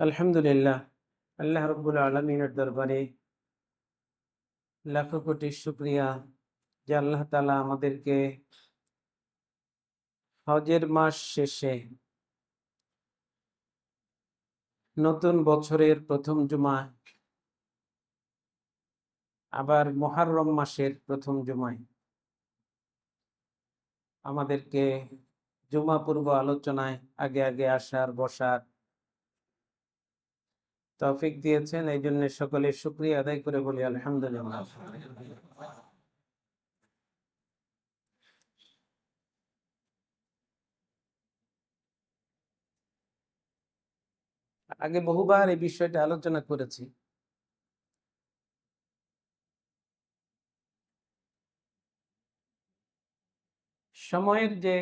আলহামদুলিল্লাহ, আল্লাহ রব্বুল আলমিনের দরবারে লাখো কোটি শুক্রিয়া যে আল্লাহ তাআলা আমাদেরকে হজের মাস শেষে নতুন বছরের প্রথম জুমা, আবার মুহররম মাসের প্রথম জুমায় আমাদেরকে জুমা পূর্ব আলোচনায় আগে আগে আসার বসার তৌফিক দিয়েছেন। এই জন্য সকলে শুকরিয়া আদায় করে বলি আলহামদুলিল্লাহ। আগে বহুবার এই বিষয়টা আলোচনা করেছি। সময়ের যে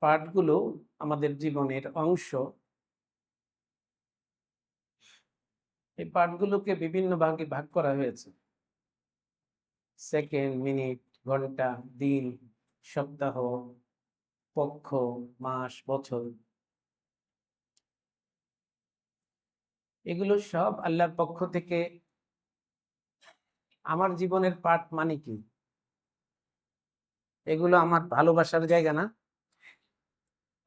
পাঠগুলো আমাদের জীবনের অংশ, এই পাঠগুলোকে বিভিন্ন ভাগে ভাগ করা হয়েছে। সেকেন্ড, মিনিট, ঘন্টা, দিন, সপ্তাহ, পক্ষ, মাস, বছর, এগুলো সব আল্লাহর পক্ষ থেকে আমার জীবনের পাঠ। মানে কি? এগুলো আমার ভালোবাসার জায়গা না?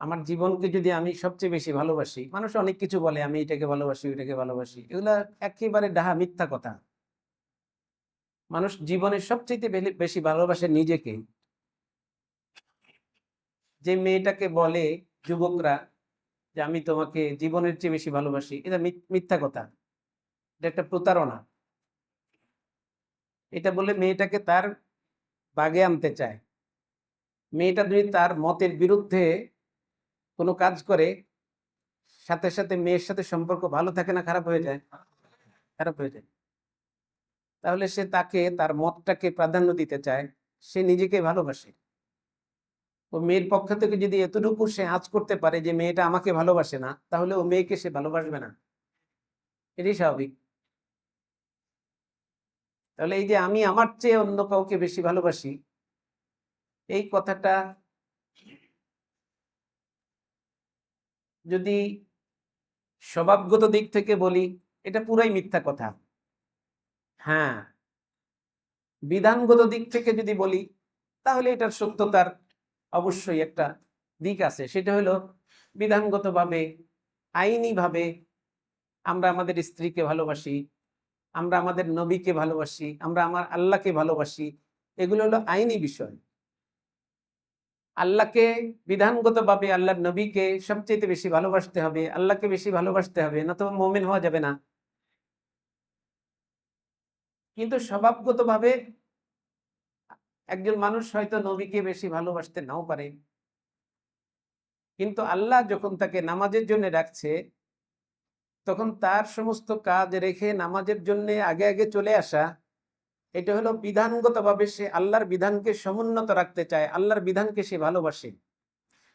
আমার জীবনকে যদি আমি সবচেয়ে বেশি ভালোবাসি, মানুষ অনেক কিছু বলে আমি এটাকে ভালোবাসি ওইটাকে ভালোবাসি, এগুলা একেবারে ডাহা মিথ্যা কথা। মানুষ জীবনের সবচেয়ে বেশি ভালোবাসে নিজেকে। যে মেয়েটাকে বলে যুবকরা যে আমি তোমাকে জীবনের চেয়ে বেশি ভালোবাসি, এটা মিথ্যা কথা, এটা একটা প্রতারণা। এটা বলে মেয়েটাকে তার বাগে আনতে চায়। মেয়েটা যদি তার মতের বিরুদ্ধে কোনো কাজ করে, সাথে সাথে মেয়ের সাথে সম্পর্ক ভালো থাকে না খারাপ হয়ে যায়? খারাপ হয়ে যায়। তাহলে সে তাকে তার মতটাকে প্রাধান্য দিতে চায়, সে নিজেকে ভালোবাসে। ও মেয়ের পক্ষ থেকে যদি এতটুকু সে আঁচ করতে পারে যে মেয়েটা আমাকে ভালোবাসে না, তাহলে ও মেয়েকে সে ভালোবাসবে না। এটাই স্বাভাবিক। তাহলে এই যে আমি আমার চেয়ে অন্য কাউকে বেশি ভালোবাসি, এই কথাটা যদি স্বভাবগত দিক থেকে বলি, এটা পুরাই মিথ্যা কথা। হ্যাঁ, বিধানগত দিক থেকে যদি বলি, তাহলে এটার সত্যতার অবশ্যই একটা দিক আছে। সেটা হলো বিধানগতভাবে, আইনিভাবে আমরা আমাদের স্ত্রীকে ভালোবাসি, আমরা আমাদের নবীকে ভালোবাসি, আমরা আমার আল্লাহকে ভালোবাসি। এগুলো হলো আইনি বিষয়। আল্লাহকে বিধানগতভাবে, আল্লাহর নবীকে সবচেয়ে বেশি ভালোবাসতে হবে, আল্লাহকে বেশি ভালোবাসতে হবে, না তো মুমিন হওয়া যাবে না। কিন্তু স্বভাবগতভাবে একজন মানুষ হয়তো নবীকে বেশি ভালোবাসতে নাও পারে, কিন্তু আল্লাহ যখন তাকে নামাজের জন্য রাখছে, তখন তার সমস্ত কাজ রেখে নামাজের জন্য আগে আগে চলে আসা, এটা হলো বিধানগতভাবে সে আল্লাহর বিধানকে সমুন্নত রাখতে চায়, আল্লাহর বিধানকে সে ভালোবাসে।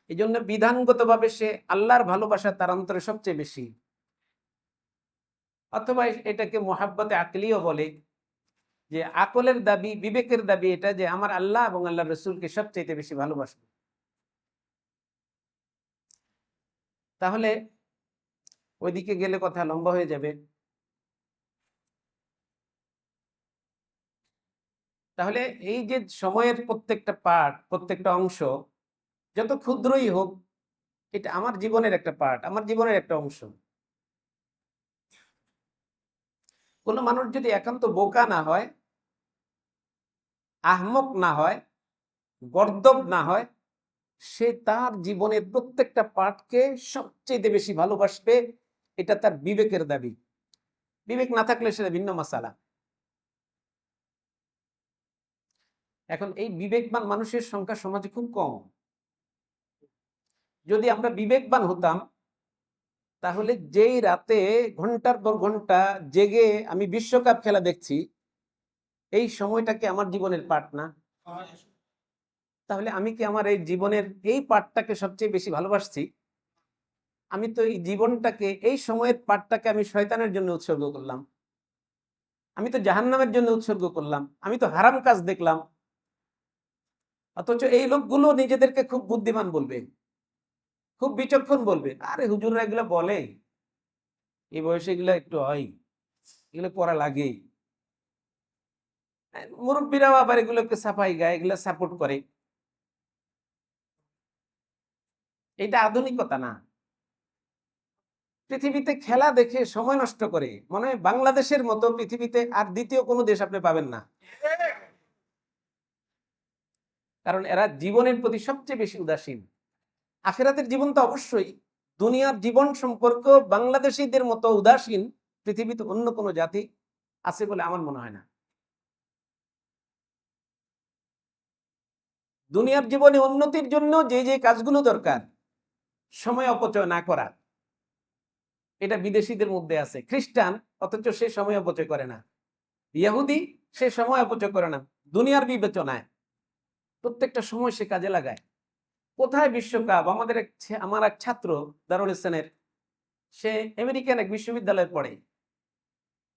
এই জন্য বিধানগতভাবে সে আল্লাহর ভালোবাসা তার অন্তরে সবচেয়ে বেশি। অথবা এটাকে মোহাব্বতে আকলিও বলে, যে আকলের দাবি, বিবেকের দাবি এটা যে আমার আল্লাহ এবং আল্লাহ রসুলকে সবচেয়ে বেশি ভালোবাসবো। তাহলে ওইদিকে গেলে কথা লম্বা হয়ে যাবে। তাহলে এই যে সময়ের প্রত্যেকটা পার্ট, প্রত্যেকটা অংশ যত ক্ষুদ্রই হোক, এটা আমার জীবনের একটা পার্ট, আমার জীবনের একটা অংশ। কোনো মানুষ যদি একান্ত বোকা না হয়, আহমক না হয়, গর্দব না হয়, সে তার জীবনের প্রত্যেকটা পার্টকে সবচেয়ে বেশি ভালোবাসবে। এটা তার বিবেকের দাবি। বিবেক না থাকলে সেটা ভিন্ন মাসালা। এখন এই বিবেকবান মানুষের সংখ্যা সমাজে খুব কম। যদি আমরা বিবেকবান হতাম, তাহলে যেই রাতে ঘন্টার পর ঘন্টা জেগে আমি বিশ্বকাপ খেলা দেখছি, এই সময়টাকে আমার জীবনের পার্ট না? তাহলে আমি কি আমার এই জীবনের এই পার্টটাকে সবচেয়ে বেশি ভালোবাসছি? আমি তো এই জীবনটাকে, এই সময়ের পার্টটাকে আমি শয়তানের জন্য উৎসর্গ করলাম, আমি তো জাহান্নামের জন্য উৎসর্গ করলাম, আমি তো হারাম কাজ দেখলাম। অথচ এই লোকগুলো নিজেদেরকে খুব বুদ্ধিমান বলবে, খুব বিচক্ষণ বলবে। আরে হুজুররা এগুলো বলে, এই বয়সে এগুলো একটু হয়, এগুলো পড়া লাগেই। মুরব্বীরাও আবার এগুলোকে সাফাই গায়, এগুলো সাপোর্ট করে। এটা আধুনিকতা না। পৃথিবীতে খেলা দেখে সময় নষ্ট করে, মনে হয় বাংলাদেশের মতো পৃথিবীতে আর দ্বিতীয় কোনো দেশ আপনি পাবেন না। কারণ এরা জীবনের প্রতি সবচেয়ে বেশি উদাসীন। আখিরাতের জীবন তো অবশ্যই, দুনিয়ার জীবন সম্পর্ক বাংলাদেশিদের মতো উদাসীন পৃথিবীতে অন্য কোনো জাতি আছে বলে আমার মনে হয় না। দুনিয়ার জীবনে উন্নতির জন্য যে যে কাজগুলো দরকার, সময় অপচয় না করা, এটা বিদেশিদের মধ্যে আছে। খ্রিস্টান অথচ সে সময় অপচয় করে না, ইহুদি সে সময় অপচয় করে না। দুনিয়ার বিবেচনায় প্রত্যেকটা সময় সে কাজে লাগায়। কোথায় বিশ্বকাপ, আমার এক ছাত্র দারুল ইসলামের, সে আমেরিকান এক বিশ্ববিদ্যালয়ে পড়ে।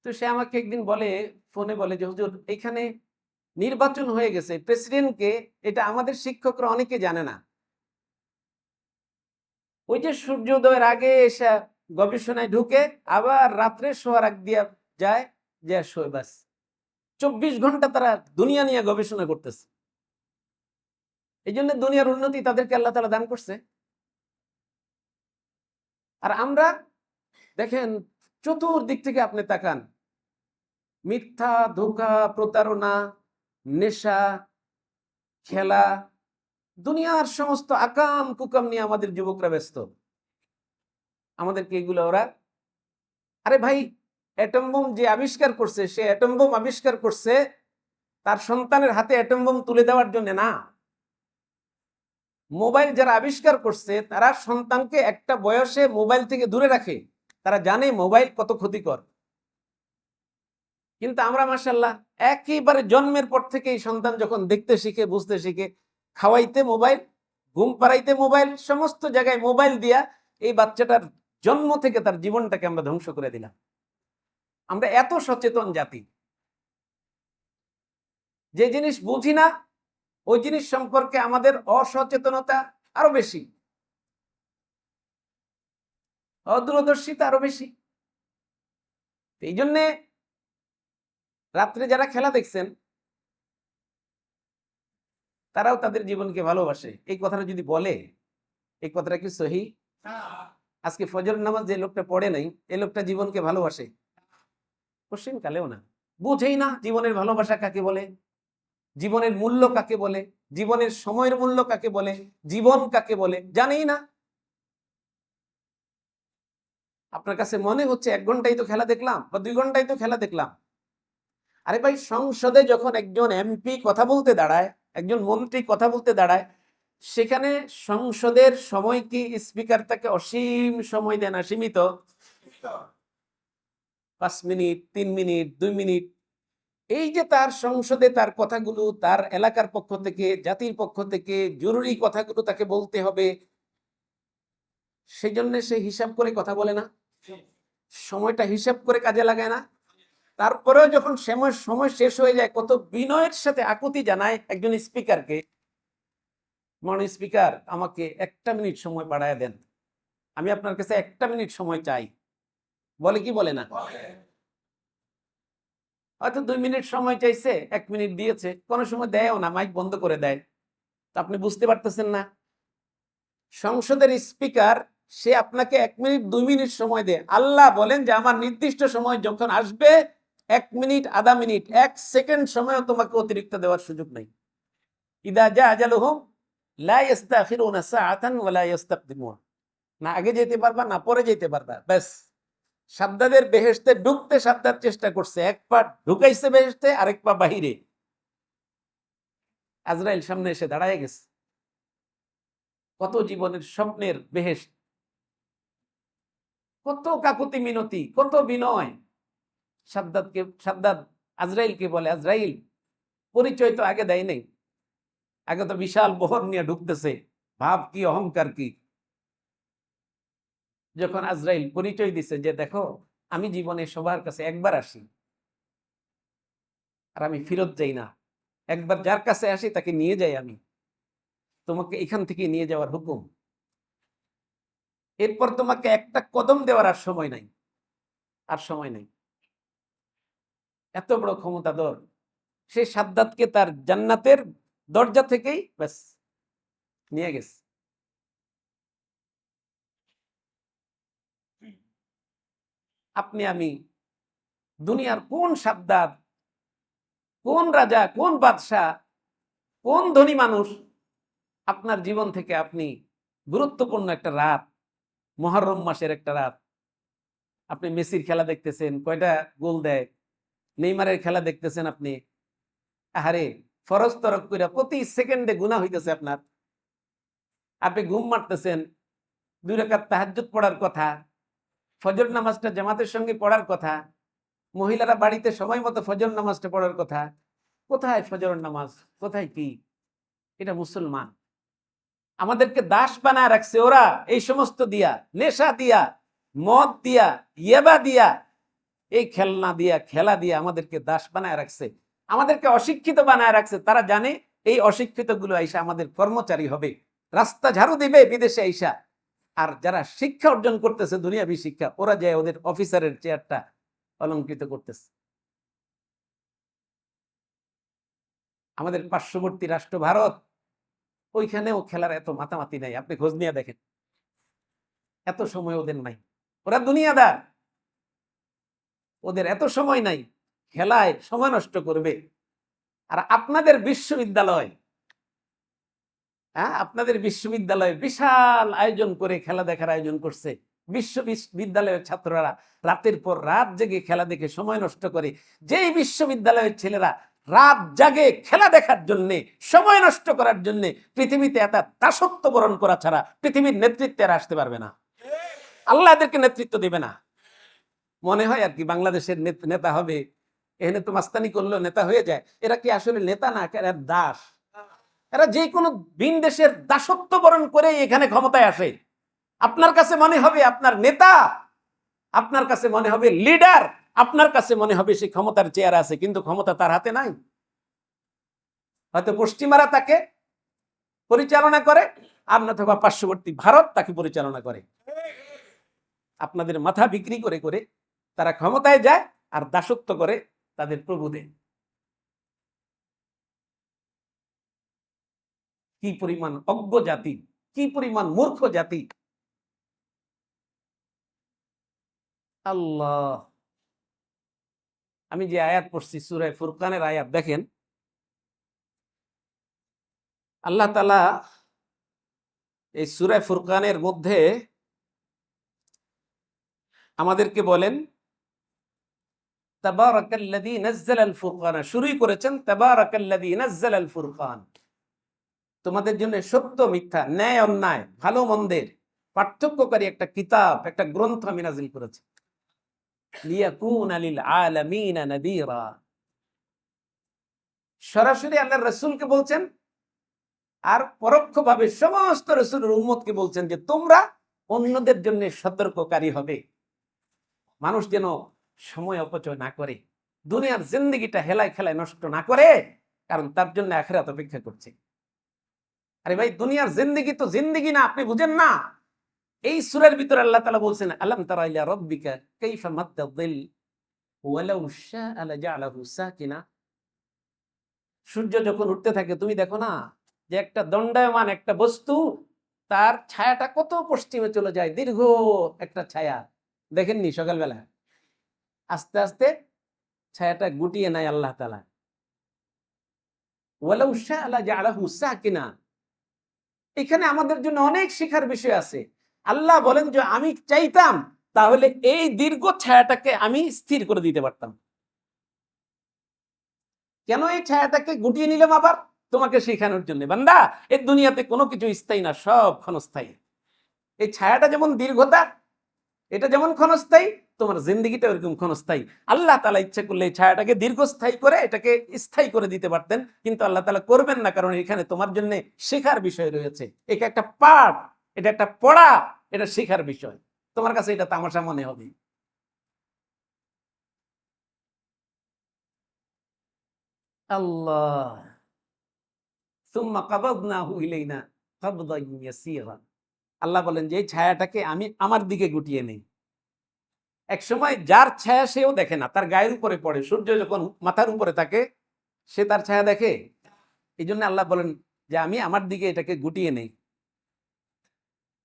তো সে আমাকে একদিন বলে, ফোনে বলে যে হুজুর এখানে নির্বাচন হয়ে গেছে প্রেসিডেন্টকে, এটা আমাদের শিক্ষকরা অনেকে জানে না। ওই যে সূর্যোদয়ের আগে এসে গবেষণায় ঢুকে, আবার রাত্রে শোয়ার আগ দিয়া যায়, যে শোয়, বাস 24 ঘন্টা তারা দুনিয়া নিয়ে গবেষণা করতেছে। এই জন্য দুনিয়ার উন্নতি তাদেরকে আল্লাহ তাআলা দান করছে। আর আমরা দেখেন, চতুর্দিক থেকে আপনি তাকান, মিথ্যা, ধোঁকা, প্রতারণা, নেশা, খেলা, দুনিয়ার সমস্ত আকাম কুকাম নিয়ে আমাদের যুবকরা ব্যস্ত। আমাদেরকে এগুলো ওরা, আরে ভাই, অ্যাটম বোম যে আবিষ্কার করছে, সে অ্যাটম বোম আবিষ্কার করছে তার সন্তানের হাতে অ্যাটম বোম তুলে দেওয়ার জন্য না। মোবাইল যারা আবিষ্কার করছে তারা সন্তানকে একটা বয়সে মোবাইল থেকে দূরে রাখে, তারা জানে মোবাইল কত ক্ষতিকর। কিন্তু আমরা মাশাআল্লাহ একেবারে জন্মের পর থেকে এই সন্তান যখন দেখতে শিখে, বুঝতে শিখে, খাওয়াইতে মোবাইল, ঘুম পাড়াইতে মোবাইল, সমস্ত জায়গায় মোবাইল দিয়া এই বাচ্চাটার জন্ম থেকে তার জীবনটাকে আমরা ধ্বংস করে দিলাম। আমরা এত সচেতন জাতি, যে জিনিস বুঝি না ওই জিনিস সম্পর্কে আমাদের অসচেতনতা আরো বেশি, অদূরদর্শিতা আরো বেশি। এই জন্যে রাত্রে যারা খেলা দেখছেন তারাও তাদের জীবনকে ভালোবাসে। এই কথাটা যদি বলে, এই কথাটা কি সহি? আজকে ফজর নামাজ যে লোকটা পড়ে নাই, এই লোকটা জীবনকে ভালোবাসে? কোশ্চিন কালেও না, বুঝেই না জীবনের ভালোবাসা কাকে বলে, জীবনের মূল্য কাকে বলে, জীবনের সময়ের মূল্য কাকে বলে, জীবন কাকে বলে, জানেই না। আপনার কাছে মনে হচ্ছে 1 ঘন্টাই তো খেলা দেখলাম বা 2 ঘন্টাই তো খেলা দেখলাম। আরে ভাই, সংসদে যখন একজন এমপি কথা বলতে দাঁড়ায়, একজন মন্ত্রী কথা বলতে দাঁড়ায়, সেখানে সংসদের সময় কি স্পিকার তাকে অসীম সময় দেয় না? সীমিত। 5 মিনিট, 3 মিনিট, 2 মিনিট। এই যে তার সংসদে তার কথাগুলো, তার এলাকার পক্ষ থেকে, জাতির পক্ষ থেকে জরুরি কথাগুলো তাকে বলতে হবে, সেই জন্য সে হিসাব করে কথা বলে না, সময়টা হিসাব করে কাজে লাগায় না। তারপরেও যখন সময় শেষ হয়ে যায়, কত বিনয়ের সাথে আকুতি জানায় একজন স্পিকারকে, মাননীয় স্পিকার, আমাকে 1টা মিনিট সময় বাড়ায় দেন, আমি আপনার কাছে 1টা মিনিট সময় চাই। বলে কি বলে না? হয়তো 2 মিনিট সময় চাইছে, 1 মিনিট দিয়েছে, কোনো সময় দেয়ও না, মাইক বন্ধ করে দেয়। তা আপনি বুঝতে পারতেছেন না, সংসদের স্পিকার সে আপনাকে 1 মিনিট 2 মিনিট সময় দেয়। আল্লাহ বলেন যে আমার নির্দিষ্ট সময় যখন আসবে, 1 মিনিট, আধা মিনিট, 1 সেকেন্ড সময়ও তোমাকে অতিরিক্ত দেওয়ার সুযোগ নাই। ইদা জা আজালুহুম লা ইস্তাখিরুনা সাআতান ওয়া লা ইস্তাকদিমুন। না আগে যেতে পারবা, না পরে যেতে পারবা, ব্যাস। সাদ্দাদের বেহেশতে ঢুকতে সাদ্দাত চেষ্টা করছে, 1 পা ঢুকাইছে বেহেশতে, আরেক পা বাহিরে। আজরাইল সামনে এসে দাঁড়ায় গেছে। কত জীবনের স্বপ্নের বেহেশত, কত কাকুতি মিনতি, কত বিনয়। সাদ্দাত আজরাইলকে বলে, আজরাইল, পরিচয় তো আগে দেয় নাই, আগে তো বিশাল বহর নিয়ে ঢুকতেছে, ভাব কি, অহংকার কি। যখন আজরাইল পরিচয় দিছে যে দেখো, আমি জীবনে সবার কাছে একবার আসি আর আমি ফেরত যাই না, একবার যার কাছে আসি তাকে নিয়ে যাই আমি, তোমাকে এখান থেকে নিয়ে যাওয়ার হুকুম, এরপর তোমাকে একটা কদম দেওয়ার আর সময় নাই। আর সময় নেই। এত বড় ক্ষমতাধর, সেই সাদ্দাতকে তার জান্নাতের দরজা থেকেই ব্যাস নিয়ে গেছে। আপনি আমি দুনিয়ার কোন সাদ্দাত, কোন রাজা, কোন বাদশাহ, কোন ধনী মানুষ আপনার জীবন থেকে আপনি গুরুত্বপূর্ণ একটা রাত, মুহররম মাসের একটা রাত, আপনি মেসির খেলা দেখতেছেন, কয়টা গোল দেয়, নেইমারের খেলা দেখতেছেন, আপনি আহারে ফরজ তরক করে প্রতি সেকেন্ডে গুনাহ হইতেছে আপনার, আপনি ঘুম মারতেছেন, 2 রাকাত তাহাজ্জুদ পড়ার কথা, ফজর নামাজটা জামাতের সঙ্গে পড়ার কথা, মহিলারা বাড়িতে সময় মতো ফজর নামাজটা পড়ার কথা, কোথায় ফজর নামাজ, কোথায় কি? এটা মুসলমান। আমাদেরকে দাস বানায় রাখছে ওরা, এই সমস্ত দিয়া, নেশা দিয়া, মদ দিয়া, ইয়েবা দিয়া, এই খেলনা দিয়া, খেলা দিয়া আমাদেরকে দাস বানায় রাখছে, আমাদেরকে অশিক্ষিত বানায় রাখছে। তারা জানে এই অশিক্ষিত গুলো আইসা আমাদের কর্মচারী হবে, রাস্তা ঝাড়ু দিবে বিদেশে আইসা। আর যারা শিক্ষা অর্জন করতেছে দুনিয়াবী শিক্ষা, ওরা যায় ওদের অফিসারের চেয়ারটা অলঙ্কৃত করতেছে। আমাদের পার্শ্ববর্তী রাষ্ট্র ভারত, ওইখানেও খেলার এত মাতামাতি নাই, আপনি খোঁজ নিয়ে দেখেন, এত সময় ওদের নাই। ওরা দুনিয়াদার, ওদের এত সময় নাই খেলায় সময় নষ্ট করবে। আর আপনাদের বিশ্ববিদ্যালয়, আপনাদের বিশ্ববিদ্যালয়ে বিশাল আয়োজন করে খেলা দেখার আয়োজন করছে, বিশ্ববিদ্যালয়ের ছাত্ররা রাতের পর রাত জেগে খেলা দেখে সময় নষ্ট করে। যেই বিশ্ববিদ্যালয়ের ছেলেরা রাত জাগে খেলা দেখার জন্য, সময় নষ্ট করার জন্য, পৃথিবীতে এত দাসত্ব বরণ করা ছাড়া পৃথিবীর নেতৃত্বে আর আসতে পারবে না। আল্লাহ এদেরকে নেতৃত্ব দেবে না। মনে হয় আর কি বাংলাদেশের নেতা হবে, এখানে তো মাস্তানি করলেও নেতা হয়ে যায়। এরা কি আসলে নেতা না, এরা দাস। এরা যে কোনো ভিন দেশের দাসত্ব বরণ করে এখানে ক্ষমতায় আসে। আপনার কাছে মনে হবে আপনার নেতা, আপনার কাছে মনে হবে লিডার, আপনার কাছে মনে হবে সে ক্ষমতার চেয়ারে আছে, কিন্তু ক্ষমতা তার হাতে নাই। হয়তো পশ্চিমারা তাকে পরিচালনা করে, আর নতুবা পার্শ্ববর্তী ভারত তাকে পরিচালনা করে। আপনাদের মাথা বিক্রি করে করে তারা ক্ষমতায় যায় আর দাসত্ব করে তাদের প্রভুদের। কি পরিমাণ অজ্ঞ জাতি, কি পরিমাণ মূর্খ জাতি। আল্লাহ, আমি যে আয়াত পড়ছি সূরা ফুরকানের আয়াত, দেখেন আল্লাহ তাআলা এই সূরা ফুরকানের মধ্যে আমাদেরকে বলেন তাবারাকাল্লাযী নাযালাল ফুরকান, শুরুই করেছেন তাবারাকাল্লাযী নাযালাল ফুরকান। তোমাদের জন্য সত্য মিথ্যা, ন্যায় অন্যায়, ভালো মন্দের পার্থক্যকারী একটা কিতাব, একটা গ্রন্থ আমি নাজিল করেছি। লিয়াকুনা লিল আলামিনা নাযীরা। সরাসরি আল্লাহর রাসূলকে বলছেন, আর পরোক্ষভাবে সমস্ত রাসূলের উম্মতকে বলছেন যে তোমরা অন্যদের জন্য সতর্ককারী হবে। মানুষ যেন সময় অপচয় না করে, দুনিয়ার জিন্দেগিটা হেলায় খেলায় নষ্ট না করে, কারণ তার জন্য আখিরাত অপেক্ষা করছে। আরে ভাই, দুনিয়ার জিন্দেগি তো জিন্দেগি না, আপনি বুঝেন না। এই সূরার ভিতরে আল্লাহ তাআলা বলছেন আলাম তারা ইলা রাব্বিকা কাইফা মাদ্দা যিল ওয়ালাউ শাআ লাজালাহু সাকিনা। সূর্য যখন উঠতে থাকে তুমি দেখো না যে একটা দণ্ডায়মান একটা বস্তু, তার ছায়াটা কত পশ্চিমে চলে যায়, দীর্ঘ একটা ছায়া। দেখেননি সকালবেলা আস্তে আস্তে ছায়াটা গুটিয়ে নেয় আল্লাহ তাআলা। ওয়ালাউ শাআ লাজালাহু সাকিনা। এখানে আমাদের জন্য অনেক শেখার বিষয় আছে। আল্লাহ বলেন যে আমি চাইতাম তাহলে এই দীর্ঘ ছায়াটাকে আমি স্থির করে দিতে পারতাম। কেন এই ছায়াটাকে গুটিয়ে নিলাম? আবার তোমাকে শেখানোর জন্য, বান্দা এই দুনিয়াতে কোনো কিছু স্থায়ী না, সব ক্ষণস্থায়ী। এই ছায়াটা যেমন দীর্ঘতা, এটা যেমন ক্ষণস্থায়ী, তোমার জিন্দেগিটা ওরকম ক্ষণস্থায়ী। আল্লাহ তাআলা ইচ্ছা করলে এই ছায়াটাকে দীর্ঘস্থায়ী করে এটাকে স্থায়ী করে দিতে পারতেন, কিন্তু আল্লাহ তাআলা করবেন না, কারণ এখানে তোমার জন্য শেখার বিষয় রয়েছে। এটা একটা পাঠ, এটা একটা পড়া, এটা শেখার বিষয়। তোমার কাছে এটা তামাশা মনে হবে। আল্লাহ, সুম্মা কাবাদনাহু ইলাইনা কাবদান ইয়াসীরা। আল্লাহ বলেন যে এই ছায়াটাকে আমি আমার দিকে গুটিয়ে নেই। এক সময় যার ছায়া সেও দেখে না, তার গায়ের উপরে পড়ে। সূর্য যখন মাথার উপরে থাকে সে তার ছায়া দেখে। এই জন্য আল্লাহ বলেন যে আমি আমার দিকে এটাকে গুটিয়ে নেই।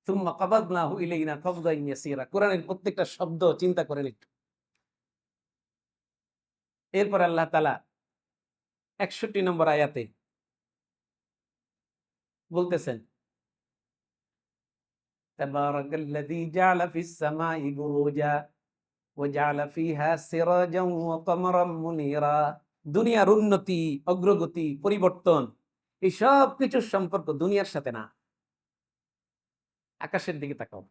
সুম্মা কাবাদনাহু ইলাইনা কাবদান ইয়াসীরা। কোরআনের প্রত্যেকটা শব্দ চিন্তা করেন একটু। এরপর আল্লাহ তাআলা ৬১ নম্বর আয়াতে বলতেছেন, তাবারাকাল্লাযী জাআলা ফিস সামাই বুরুজা ওয়া জাআলা ফিহা সিরাজান ওয়া কামারাম মুনীরা। দুনিয়ার উন্নতি, অগ্রগতি, পরিবর্তন এই সব কিছুর সম্পর্ক দুনিয়ার সাথে না, আকাশের দিকে তাকাও।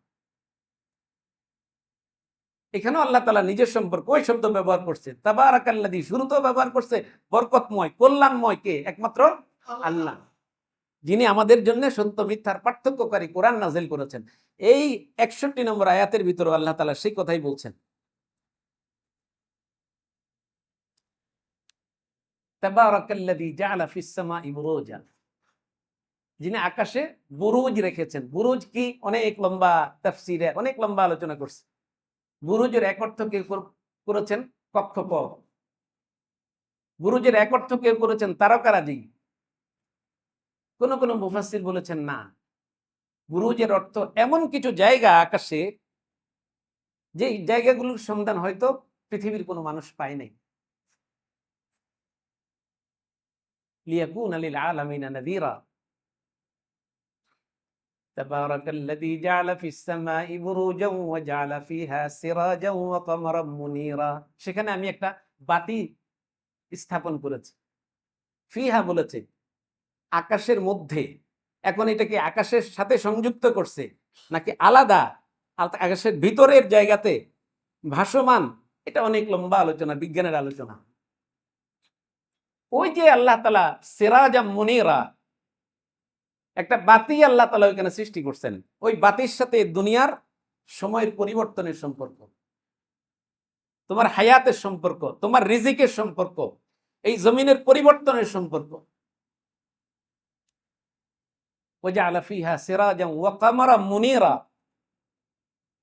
এখানেও আল্লাহ তাআলা নিজের সম্পর্ক ওই শব্দ ব্যবহার করছে, তাবারাকাল্লাযী। শুরুতেও ব্যবহার করছে বরকতময়, কল্যাণময় কে? একমাত্র আল্লাহ, যিনি আমাদের জন্য সত্য মিথ্যার পার্থক্যকারী কোরআন নাযিল করেছেন। এই ৬১ নম্বর আয়াতের ভিতরে আল্লাহ তাআলা সেই কথাই বলছেন। তাবারাকাল্লাযী জাআলা ফিস সামাই বুরুজা, যিনি আকাশে বুরুজ রেখেছেন। বুরুজ কি? অনেক লম্বা তাফসীরে অনেক লম্বা আলোচনা করছে। বুরুজের এক অর্থ কেউ করেছেন কক্ষপথ, বুরুজের এক অর্থ কেউ করেছেন তারকারাজি। কোন কোন মুফাসসির বলেছেন না, বুরুজের অর্থ এমন কিছু জায়গা আকাশে, যে জায়গাগুলোর সন্ধান হয়তো পৃথিবীর কোনো মানুষ পায় নাই। লিয়াকুনা লিল আলামিনা নাযীরা। তাবারাকাল্লাযী জাআলা ফিস সামাই বুরুজান ওয়া জাআলা ফিহা সিরাজান ওয়া কামারাম মুনীরা। সেখানে আমি একটা বাতি স্থাপন করেছি। ফিহা বলেছে আকাশের মধ্যে। এখন এটাকে আকাশের সাথে সংযুক্ত করছে নাকি আলাদা আকাশের ভিতরের জায়গাতে ভাসমান, এটা অনেক লম্বা আলোচনা, বিজ্ঞানের আলোচনা। ওই যে আল্লাহ তাআলা সিরাজাম মুনীরা, একটা বাতি আল্লাহ তাআলা ওইখানে সৃষ্টি করছেন। ওই বাতির সাথে দুনিয়ার সময়ের পরিবর্তনের সম্পর্ক, তোমার হায়াতের সম্পর্ক, তোমার রিজিকের সম্পর্ক, এই জমিনের পরিবর্তনের সম্পর্ক। ওয়াজআলা ফিহা সিরাজান ওয়া কামারাম মুনীরা।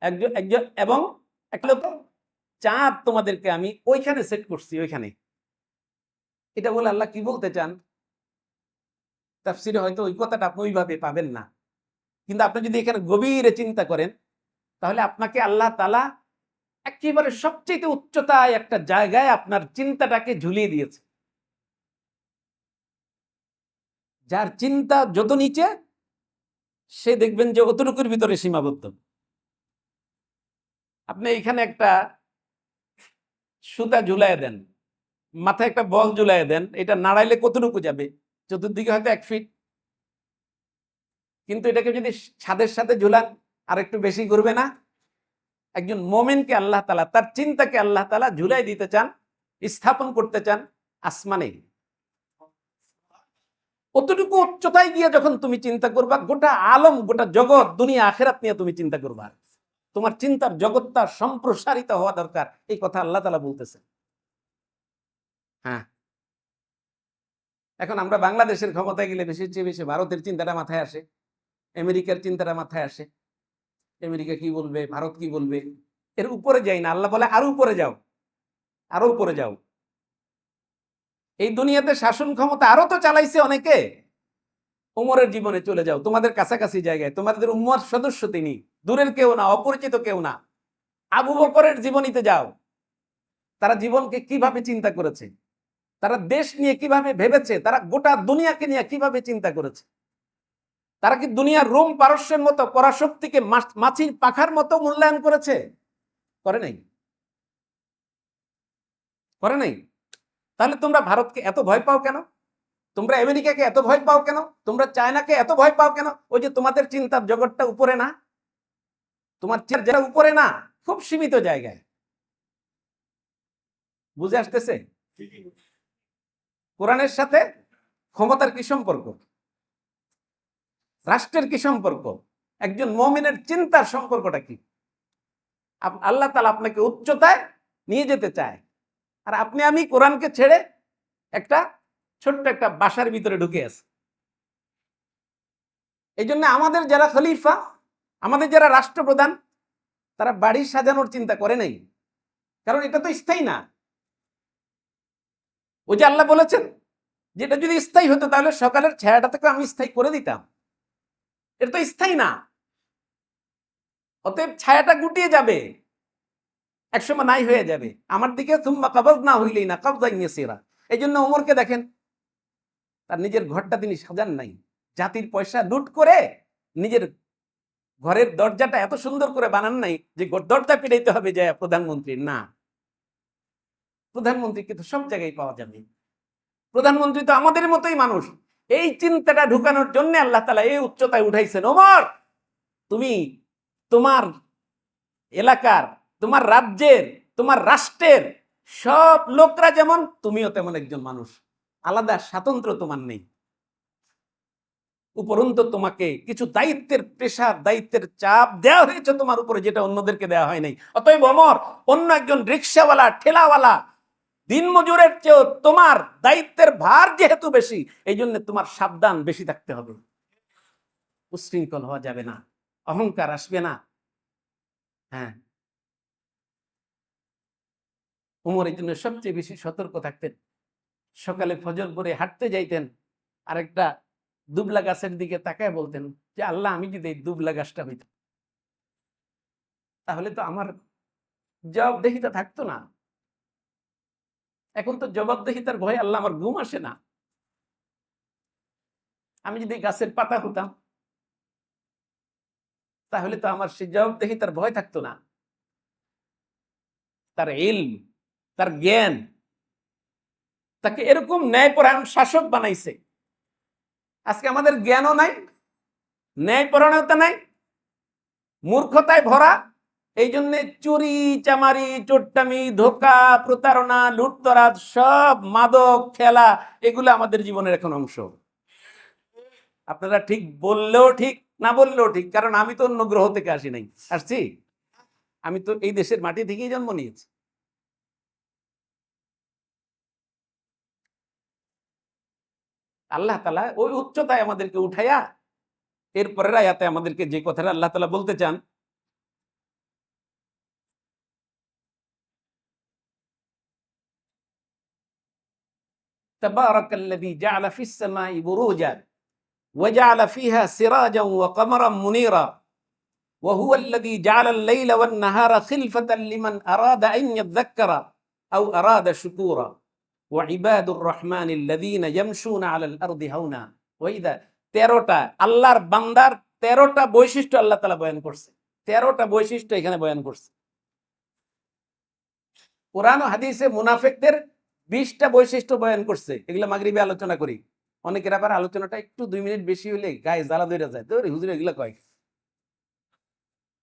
একজন এবং একটা চাঁদ তোমাদেরকে আমি ওইখানে সেট করছি, ওইখানে। এটা বলে আল্লাহ কি বলতে চান? তাফসীরে হয়তো ওই কথাটা আপনি ওইভাবে পাবেন না, কিন্তু আপনি যদি এখানে গভীরে চিন্তা করেন তাহলে আপনাকে আল্লাহ তাআলা একেবারে সবচেয়ে উচ্চতায় একটা জায়গায় আপনার চিন্তাটাকে ঝুলিয়ে দিয়েছে। যার চিন্তা যত নিচে, সে দেখবেন যে অতটুকুর ভিতরে সীমাবদ্ধ। আপনি এখানে একটা সুতা ঝুলাই দেন, মাথায় একটা বল ঝুলাই দেন, এটা নাড়াইলে কতটুকু যাবে? চতুর্দিকে হয়তো 1 ফিট। কিন্তু এটাকে যদি ছাদের সাথে ঝুলান আর একটু বেশি ঘুরবে না? একজন মুমিনকে আল্লাহ তাআলা, তার চিন্তাকে আল্লাহ তাআলা ঝুলাই দিতে চান, স্থাপন করতে চান আসমানে। অতটুকু উচ্চতায় গিয়ে যখন তুমি চিন্তা করবা, গোটা আলম, গোটা জগৎ, দুনিয়া আখিরাত নিয়ে তুমি চিন্তা করবা, তোমার চিন্তার জগৎটা সম্প্রসারিত হওয়া দরকার। এই কথা আল্লাহ তাআলা বলতেছেন। হ্যাঁ, এখন আমরা বাংলাদেশের ক্ষমতায় গেলে বেশি চেয়ে বেশি ভারতের চিন্তাটা মাথায় আসে, আমেরিকার চিন্তাটা মাথায় আসে। আমেরিকা কি বলবে, ভারত কি বলবে, এর উপরে যাই না। আল্লাহ বলে আরো উপরে যাও, আরো উপরে যাও। এই দুনিয়াতে শাসন ক্ষমতা আরো তো চালাইছে অনেকে। ওমরের জীবনে চলে যাও, তোমাদের কাছাকাছি জায়গায়, তোমাদের উম্মত সদস্য তিনি, দূরের কেউ না, অপরিচিত কেউ না। আবু বকরের জীবনীতে যাও, তারা জীবনকে কিভাবে চিন্তা করেছে, তারা দেশ নিয়ে কিভাবে ভেবেছে, তারা গোটা দুনিয়াকে নিয়ে কিভাবে চিন্তা করেছে। তারা কি দুনিয়ার রোম পারস্যের মতো পরাশক্তিকে মাছির পাখার মতো মূল্যায়ন করেছে? করে নাই, করে নাই। তাহলে তোমরা ভারতকে এত ভয় পাও কেন? তোমরা আমেরিকাকে এত ভয় পাও কেন? তোমরা চায়নাকে এত ভয় পাও কেন? ওই যে তোমাদের চিন্তার জগৎটা উপরে না, তোমার যেটা উপরে না, খুব সীমিত জায়গায়। বুঝে আসতেছে? কোরআনের সাথে ক্ষমতার কি সম্পর্ক? রাষ্ট্রের কি সম্পর্ক? একজন মুমিনের চিন্তার সম্পর্কটা কি? আল্লাহ তাআলা আপনাকে উচ্চতায় নিয়ে যেতে চায়, আর আপনি আমি কোরআনকে ছেড়ে একটা ছোট্ট একটা বাসার ভিতরে ঢুকে আছে। এই জন্য আমাদের যারা খলিফা, আমাদের যারা রাষ্ট্রপ্রধান, তারা বাড়ি সাজানোর চিন্তা করে নাই, কারণ এটা তো স্থায়ী না। ওই যে আল্লাহ বলেছেন যেটা যদি স্থায়ী হতো তাহলে সকালের ছায়াটা থেকে আমি স্থায়ী করে দিতাম। এটা তো স্থায়ী না, অতএব ছায়াটা গুটিয়ে যাবে, একসময় নাই হয়ে যাবে। আমার দিকে তুম্মা কাবাজ না হইলেই না কাবজাই নিয়েছিরা। এই জন্য ওমরকে দেখেন, তার নিজের ঘরটা তিনি সাজান নাই, জাতির পয়সা লুট করে নিজের ঘরের দরজাটা এত সুন্দর করে বানান নাই যে দরজা পিড়াইতে হবে যায় প্রধানমন্ত্রীর। না, প্রধানমন্ত্রীকে তো সব জায়গায় পাওয়া যাবে। প্রধানমন্ত্রী তো আমাদের মতোই মানুষ। এই চিন্তাটা ঢুকানোর জন্য আল্লাহ তাআলা এই উচ্চতায় উঠাইছেন, ওমর তুমি তোমার এলাকার, তোমার রাজ্যের, তোমার রাষ্ট্রের সব লোকরা যেমন, তুমিও তেমন একজন মানুষ, আলাদা স্বাতন্ত্র্য তোমার নেই। উপরন্তু তোমাকে কিছু দায়িত্বের প্রেশার, দায়িত্বের চাপ দেওয়া হয়েছে তোমার উপরে, যেটা অন্যদেরকে দেওয়া হয় নাই। অতএব ওমর, অন্য একজন রিক্সাওয়ালা, ঠেলাওয়ালা, দিনমজুরের চেয়েও তোমার দায়িত্বের ভার যেহেতু বেশি, এই জন্য তোমার সাবধান বেশি থাকতে হবে, উচ্ছৃঙ্খল হওয়া যাবে না, অহংকার আসবে না। হ্যাঁ, ওমর এই জন্য সবচেয়ে বেশি সতর্ক থাকতেন। সকালে ফজর পরে হাঁটতে যাইতেন, আরেকটা দুবলা গাছের দিকে তাকায় বলতেন যে আল্লাহ, আমি যদি এই দুবলা গাছটা হইতাম তাহলে তো আমার জবাবদেহিতা থাকতো না। এখন তো জবাবদেহিতার ভয়ে আল্লাহ আমার ঘুম আসে না। আমি যদি গাছের পাতা হতাম তাহলে তো আমার সেই জবাবদেহিতার ভয় থাকতো না। তার ইলম, তার জ্ঞান তাকে এরকম ন্যায়পরায়ণ শাসক বানাইছে। আজকে আমাদের জ্ঞানও নাই, ন্যায়পরায়ণতা নাই, মূর্খতায় ভরা। এই জন্য চুরি চামারি, চোট্টামি, ধোঁকা, প্রতারণা, লুটতরাজ, সব মাদক খেলা, এগুলো আমাদের জীবনের এখন অংশ। আপনারা ঠিক বললেও ঠিক, না বললেও ঠিক, কারণ আমি তো অন্য গ্রহ থেকে আসি নাই, আসছি, আমি তো এই দেশের মাটি থেকেই জন্ম নিয়েছি। আল্লাহ তাআলা ওই উচ্চতায় আমাদেরকে উঠাইয়া এরপরের আয়াতে আমাদেরকে যে কথাটা আল্লাহ তাআলা বলতে চান, তাবারাকাল্লাযী জাআলা ফিস সামাই বুরুজা ওয়া জাআলা ফিহা সিরাজান ওয়া কমারান মুনীরা ওয়া হুয়াল্লাযী জাআলাল লাইলা ওয়ান নাহারা খিলফাতান লিমান আরাদা আন ইয়াযাক্কারা আও আরাদা শুকুরা ওয়া ইবাদুর রহমানিল্লাযীনা ইয়ামশুনা আলাল আরদি হাওনা। ওয়া ইযা 13টা আল্লাহর বান্দার 13টা বৈশিষ্ট্য আল্লাহ তাআলা বয়ান করছে। 13টা বৈশিষ্ট্য এখানে বয়ান করছে। কোরআন ও হাদিসে মুনাফিকদের 20টা বৈশিষ্ট্য বয়ান করছে, এগুলো মাগরিবে আলোচনা করি। অনেকের আবার আলোচনাটা একটু 2 মিনিট বেশি হইলে গায়ে জ্বালা ধরে যায়, তো হুজুর এগুলা কয়।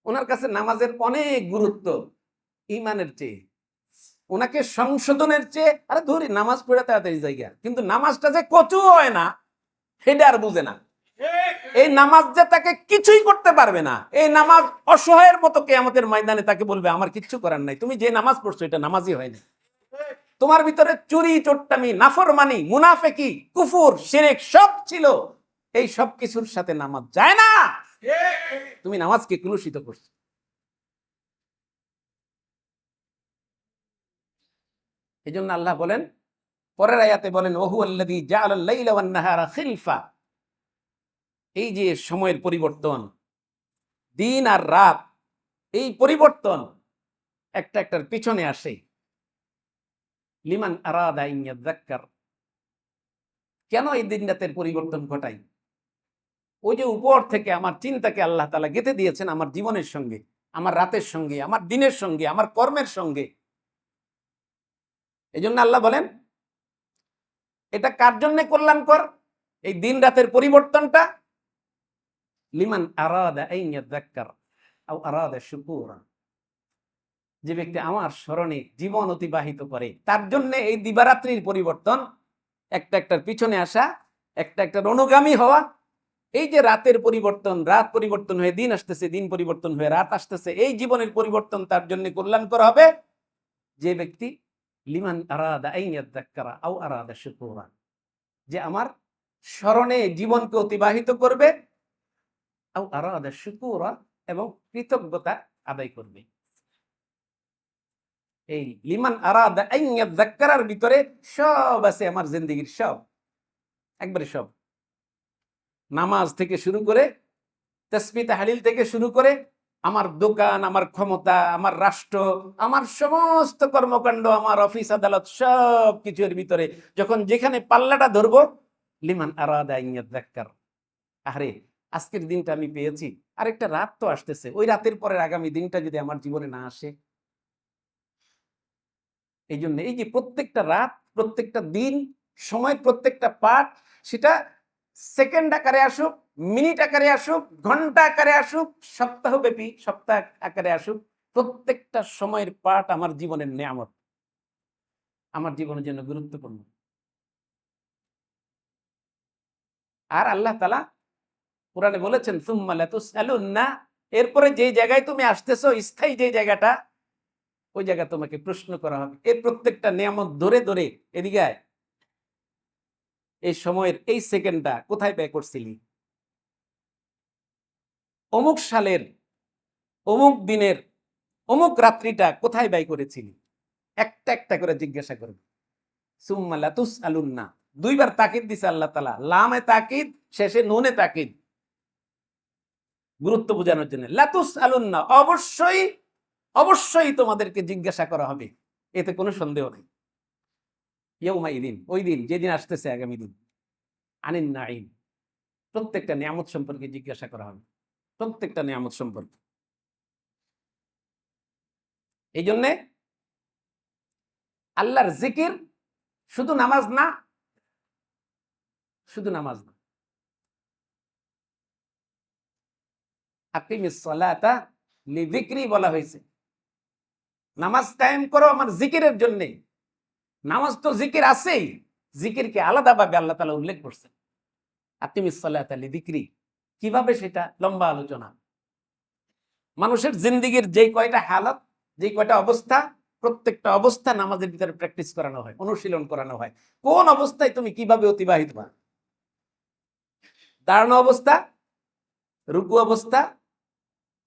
ওনার কাছে নামাজের অনেক গুরুত্ব ইমানের চেয়ে, ওনাকে সংশোধনের চেয়ে, আরে ধরি নামাজ পড়ে তাড়াতাড়ি জায়গা, কিন্তু নামাজটা যে কচু হয় না সেটা আর বুঝে না। এই নামাজ যে তাকে কিছুই করতে পারবে না, এই নামাজ অসহায়ের মতো কিয়ামতের ময়দানে তাকে বলবে আমার কিচ্ছু করার নাই, তুমি যে নামাজ পড়ছো এটা নামাজই হয়নি। তোমার ভিতরে চুরি, চোট্টামি, নাফরমানি, মুনাফিকি, কুফর, শিরক সব ছিল, এই সব কিছুর সাথে নামাজ যায় না। তুমি নামাজকে কলুষিত করছো। এই জন্য আল্লাহ বলেন, পরের আয়াতে বলেন, ওহু আল্লাযী জাআলাল লাইলা ওয়ান নাহারা খিলফা। এই যে সময়ের পরিবর্তন, দিন আর রাত, এই পরিবর্তন একটা একটার পিছনে আসে লিমান আরাদা আন ইয়াযাক্কার। কেন এই দিন রাতের পরিবর্তন ঘটাই? ওই যে উপর থেকে আমার চিন্তাকে আল্লাহ তাআলা গেঁথে দিয়েছেন আমার জীবনের সঙ্গে, আমার রাতের সঙ্গে, আমার দিনের সঙ্গে, আমার কর্মের সঙ্গে। এই জন্য আল্লাহ বলেন এটা কার জন্য কল্যাণকর? এই দিন রাতের পরিবর্তনটা লিমান আরাদা আন ইয়াযাক্কার আও আরাদা শুকুরা। যে ব্যক্তি আমার স্মরণে জীবন অতিবাহিত করে, তার জন্য এই দিবারাত্রির পরিবর্তন, একটা একটার পিছনে আসা, একটা একটার অনুগামী হওয়া। এই যে রাতের পরিবর্তন, রাত পরিবর্তন হয়ে দিন আসতেছে, দিন পরিবর্তন হয়ে রাত আসতেছে, এই জীবনের পরিবর্তন তার জন্য কল্যাণকর হবে যে ব্যক্তি লিমান আরাদা আন ইয়াযাক্কারা আও আরাদা শুকুরা, যে আমার স্মরণে জীবনকে অতিবাহিত করবে, আও আরাদা শুকুরা, এবং কৃতজ্ঞতা আদায় করবে। এই লিমান আরাদা আন ইয়াযাক্কারার ভিতরে সব আছে আমার জিন্দেগীর, সব, একবারে সব। নামাজ থেকে শুরু করে, তাসবিহ তাহলিল থেকে শুরু করে, আমার দোকান, আমার ক্ষমতা, আমার রাষ্ট্র, আমার সমস্ত কর্মকাণ্ড, আমার অফিস আদালত, সব কিছুর ভিতরে যখন যেখানে পাল্লাটা ধরবো, লিমান আরাদা আন ইয়াযাক্কার, আরে আজকের দিনটা আমি পেয়েছি, আরেকটা রাত তো আসতেছে, ওই রাতের পরের আগামী দিনটা যদি আমার জীবনে না আসে। এই জন্য এই যে প্রত্যেকটা রাত, প্রত্যেকটা দিন, সময়, প্রত্যেকটা পাঠ, সেটা সেকেন্ড আকারে আসুক, মিনিট আকারে আসুক, ঘন্টা আকারে আসুক, সপ্তাহব্যাপী, সপ্তাহ আকারে আসুক, প্রত্যেকটা সময়ের পাঠ আমার জীবনের নেয়ামত, আমার জীবনের জন্য গুরুত্বপূর্ণ। আর আল্লাহ তাআলা কোরআনে বলেছেন, সুম্মা লাতুসআলুন্না, এরপরে যেই জায়গায় তুমি আসতেছো, স্থায়ী যে জায়গাটা, ওই জায়গা তোমাকে প্রশ্ন করা হবে। এই প্রত্যেকটা নিয়ামত ধরে ধরে, এদিকে আয়, এই সময়ের এই সেকেন্ডটা কোথায় ব্যয় করছিলি, অমুক সালের অমুক দিনের অমুক রাত্রিটা কোথায় ব্যয় করেছিলি, একটা একটা করে জিজ্ঞাসা করবে। সুম্মা লাতুসআলুন্না, দুইবার তাকিদ দিছে আল্লাহ তাআলা, লামে তাকিদ, শেষে নুনে তাকিদ, গুরুত্ব বোঝানোর জন্য। লাতুসআলুন্না, অবশ্যই অবশ্যই তোমাদেরকে জিজ্ঞাসা করা হবে, এতে কোনো সন্দেহ নেই। ইয়াউমাইদিন, ওই দিন, যেদিন আসতেছে, আগামী দিন, আনিন নাঈম, প্রত্যেকটা নিয়ামত সম্পর্কে জিজ্ঞাসা করা হবে, প্রত্যেকটা নিয়ামত সম্পর্কে। এই জন্যে আল্লাহর জিকির শুধু নামাজ না, শুধু নামাজ না, আকিমিস সালাতা লিযিকরি বলা হয়েছে, নামাজ কায়েম করো আমার জিকিরের জন্য। নামাজ তো জিকির আছেই, জিকিরকে আলাদাভাবে আল্লাহ তাআলা উল্লেখ করছেন, আকিমিস সালাতা লিযিকরি। কিভাবে, সেটা লম্বা আলোচনা। মানুষের জিন্দেগীর যে কয়টা হালত, যে কয়টা অবস্থা, প্রত্যেকটা অবস্থা নামাজের ভিতরে প্র্যাকটিস করানো হয়, অনুশীলন করানো হয়। কোন অবস্থায় তুমি কিভাবে অতিবাহিত হয়, দাঁড়ানো অবস্থা, রুকু অবস্থা,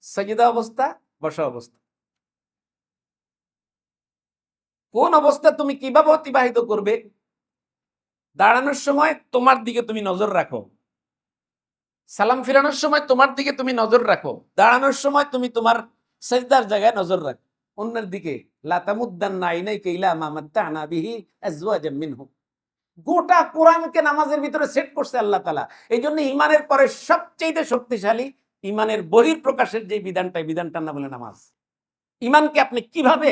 সাজদা অবস্থা, বসা অবস্থা, কোন অবস্থা তুমি কিভাবে অতিবাহিত করবে। দাঁড়ানোর সময় তোমার দিকে তুমি নজর রাখো, সালাম ফিরানোর সময় তোমার দিকে তুমি নজর রাখো, দাঁড়ানোর সময় তুমি তোমার সাজদার জায়গায় নজর রাখো, অন্যের দিকে। লা তামুদ্দান্না আইনাইকা ইলা মা মাত্তা'না বিহি আজওয়াজাম মিনহুম। গোটা কোরআনকে নামাজের ভিতরে সেট করছে আল্লাহ তাআলা। এই জন্য ইমানের পরে সবচেয়ে শক্তিশালী, ইমানের বহির প্রকাশের যে বিধানটা, বিধানটার নাম হলো নামাজ। ইমানকে আপনি কিভাবে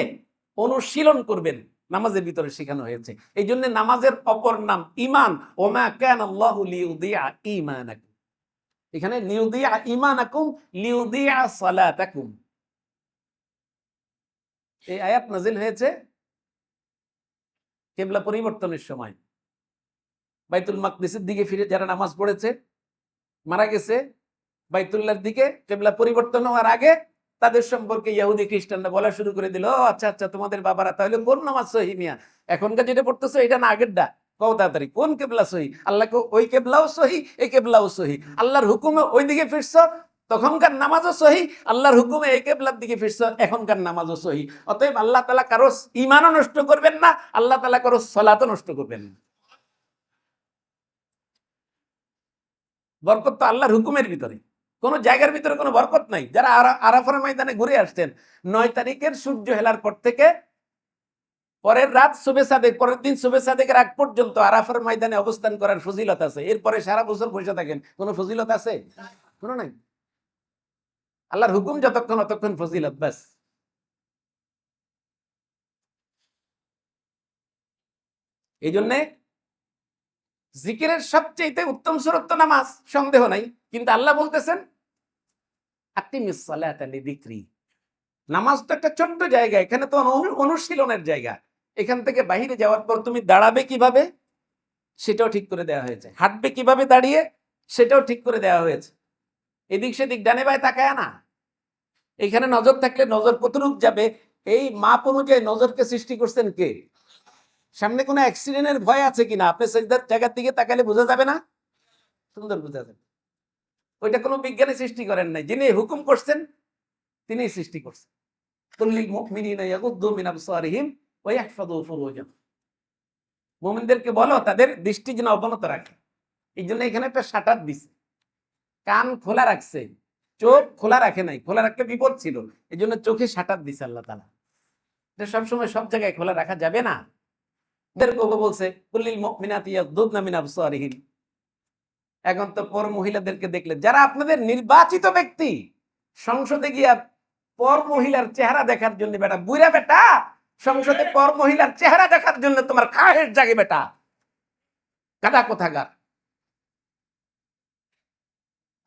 অনুশীলন করবেন, নামাজের ভিতরে শেখানো হয়েছে। এই জন্য নামাজের অপর নাম ইমান। ওমা কানাল্লাহু লিইউদিআ ঈমানাকুম, এখানে লিইউদিআ ঈমানাকুম, লিইউদিআ সালাতাকুম, এই আয়াত নাযিল হয়েছে কিবলা পরিবর্তনের সময়। বাইতুল মাকদিসের দিকে ফিরে যারা নামাজ পড়েছে, মারা গেছে, বাইতুল্লাহর দিকে কিবলা পরিবর্তন হওয়ার আগে তাদের সম্পর্কে ইহুদি খ্রিস্টানরা বলা শুরু করে দিল, ও আচ্ছা আচ্ছা, তোমাদের বাবারা তাহলে কোন নামাজ সহি মিয়া, এখনকার যেটা পড়তেছো এটা না আগেরটা, কও তাড়াতাড়ি কোন কেবলা সহি। আল্লাহকে ওই কেবলাও সহি, এই কেবলাও সহি, আল্লাহর হুকুমে ওই দিকে ফিরছো, তখনকার নামাজও সহি, আল্লাহর হুকুমে এই কেবলার দিকে ফিরছো, এখনকার নামাজও সহি। অতএব আল্লাহ তাআলা কারো ঈমানও নষ্ট করবেন না, আল্লাহ তাআলা কারো সালাতও নষ্ট করবেন না। বরকত তো আল্লাহর হুকুমের ভিতরে, কোন জায়গার ভিতরে কোনো বরকত নাই। যারা আরাফার ময়দানে ঘুরে আসতেন 9 তারিখের সূর্য হেলার পর থেকে পরের রাত শুবে সাদেক, পরের দিন শুবে সাদেকের আগ পর্যন্ত আরাফার ময়দানে অবস্থান করার ফজিলত আছে। এরপরে সারা বছর বসে থাকেন, কোনো ফজিলত আছে? কোনো নাই। আল্লাহর হুকুম যতক্ষণ, অতক্ষণ ফজিলত, ব্যাস। এই জন্যে জিকিরের সবচেয়ে উত্তম সুরত নামাজ, সন্দেহ নাই। কিন্তু আল্লাহ বলতেছেন আকিমিস সালাতা লিযিকরি। নামাজ তো একটা ছোট্ট জায়গা, এখানে তো অনুশীলনের জায়গা। এখান থেকে বাহিরে যাওয়ার পর তুমি দাঁড়াবে কিভাবে, সেটাও ঠিক করে দেওয়া হয়েছে। হাঁটবে কিভাবে দাঁড়িয়ে, সেটাও ঠিক করে দেওয়া হয়েছে। এদিক সেদিক ডানে বায়ে তাকায় না। এখানে নজর থাকলে নজর কতটুক যাবে, এই মাপ অনুযায়ী নজরকে সৃষ্টি করছেন কে? সামনে কোনো অ্যাক্সিডেন্টের ভয় আছে কিনা, আপনি সেজদার জায়গার দিকে তাকালে বোঝা যাবে না? সুন্দর বোঝা যাবে। ওইটা কোনো বিজ্ঞানী সৃষ্টি করেন নাই, যিনি হুকুম করছেন তিনিই সৃষ্টি করছেন। কুল্লিল মুমিনিনা ইয়াগুদ্দু মিন আবসারিহিম ওয়া ইয়াহফাযু ফুরুজাহুম। মুমিনদেরকে বলো তাদের দৃষ্টি যেন অবনত রাখে। এই জন্য এখানে একটা শাটার দিছে, কান খোলা রাখছে, চোখ খোলা রাখে নাই। খোলা রাখলে বিপদ ছিল, এই জন্য চোখে শাটার দিছে আল্লাহ তাআলা। এটা সবসময় সব জায়গায় খোলা রাখা যাবে না। বলছে কুল্লিল মুমিনাতি ইয়াগুদ্দুনা মিন আবসারিহিম। এখন তো পর মহিলাদেরকে দেখলে, যারা আপনাদের নির্বাচিত ব্যক্তি, সংসদে গিয়া পর মহিলার চেহারা দেখার জন্য, বেটা বুইরা বেটা, সংসদে পর মহিলার চেহারা দেখার জন্য তোমার খাহের জাগে বেটা, গাদা কোথাকার।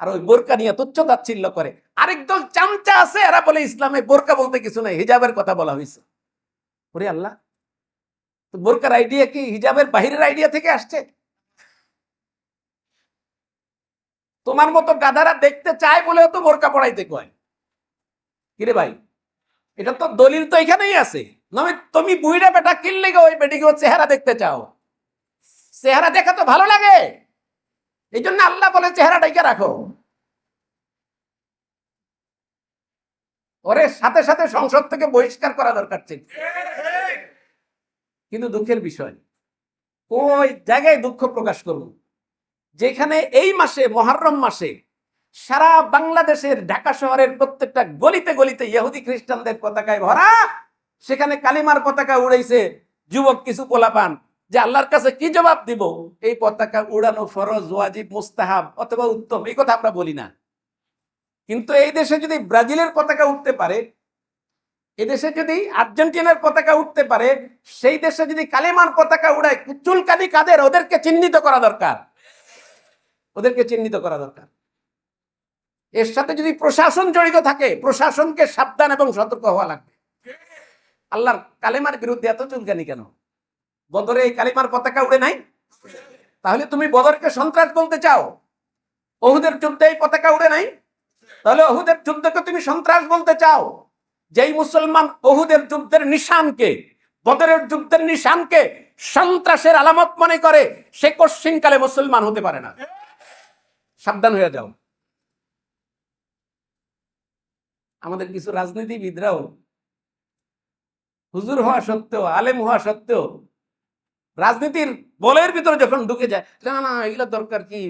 আর ওই বোরকা নিয়ে তুচ্ছ তাচ্ছিল্য করে। আরেক দল চামচা আছে, এরা বলে ইসলামে বোরকা বলতে কিছু নাই, হিজাবের কথা বলা হয়েছে। ওরে আল্লাহ, তো বোরকার আইডিয়া কি হিজাবের বাহিরের আইডিয়া থেকে আসছে? তোমার মতো গাধারা দেখতে চায় বলেও তো বোরকা পড়াইতে কয়। কিরে ভাই, এটা তো দলিল তো এখানেই আছে। নয় তুমি বুইড়া বেটা কিনলে ওই বেটিকে চেহারা দেখতে চাও, চেহারা দেখা তো ভালো লাগে, এই জন্য আল্লাহ বলে চেহারা ডাইকা রাখো। ওরে সাথে সাথে সংসদ থেকে বহিষ্কার করা দরকার ছিল। কিন্তু দুঃখের বিষয়, ওই জায়গায় দুঃখ প্রকাশ করব যেখানে এই মাসে, মুহররম মাসে, সারা বাংলাদেশের ঢাকা শহরের প্রত্যেকটা গলিতে গলিতে ইহুদি খ্রিস্টানদের পতাকায় ভরা, সেখানে কালিমার পতাকা উড়াইছে যুবক কিছু পোলাপান। যে আল্লাহর কাছে কি জবাব দিব? এই পতাকা উড়ানো ফরজ, ওয়াজিব, মুস্তাহাব অথবা উত্তম, এই কথা আমরা বলি না। কিন্তু এই দেশে যদি ব্রাজিলের পতাকা উঠতে পারে, এদেশে যদি আর্জেন্টিনার পতাকা উঠতে পারে, সেই দেশে যদি কালিমার পতাকা উড়ায়, চুলকানি কাদের? ওদেরকে চিহ্নিত করা দরকার, ওদেরকে চিহ্নিত করা দরকার। এর সাথে যদি প্রশাসন জড়িত থাকে, প্রশাসনকে সাবধান এবং সতর্ক হওয়া লাগবে। আল্লাহর কালেমার বিরুদ্ধে এত চুলকানি কেন? বদরে এই কালিমার পতাকা উড়ে নাই, তাহলে তুমি বদরকে সন্ত্রাস বলতে চাও? ওহুদের যুদ্ধে এই পতাকা উড়ে নাই, তাহলে ওহুদের যুদ্ধকে তুমি সন্ত্রাস বলতে চাও? যেই মুসলমান ওহুদের যুদ্ধের নিশানকে, বদরের যুদ্ধের নিশানকে সন্ত্রাসের আলামত মনে করে, সে কশ্চিনকালে মুসলমান হতে পারে না। সাবধান হয়ে যাও। আমাদের কিছু রাজনীতিবিদরাও হুজুর হওয়া সত্ত্বেও, আলেম হওয়া সত্ত্বেও, রাজনীতির বলের ভিতরে যখন ঢুকে যায়, না না এগুলো দরকার কি,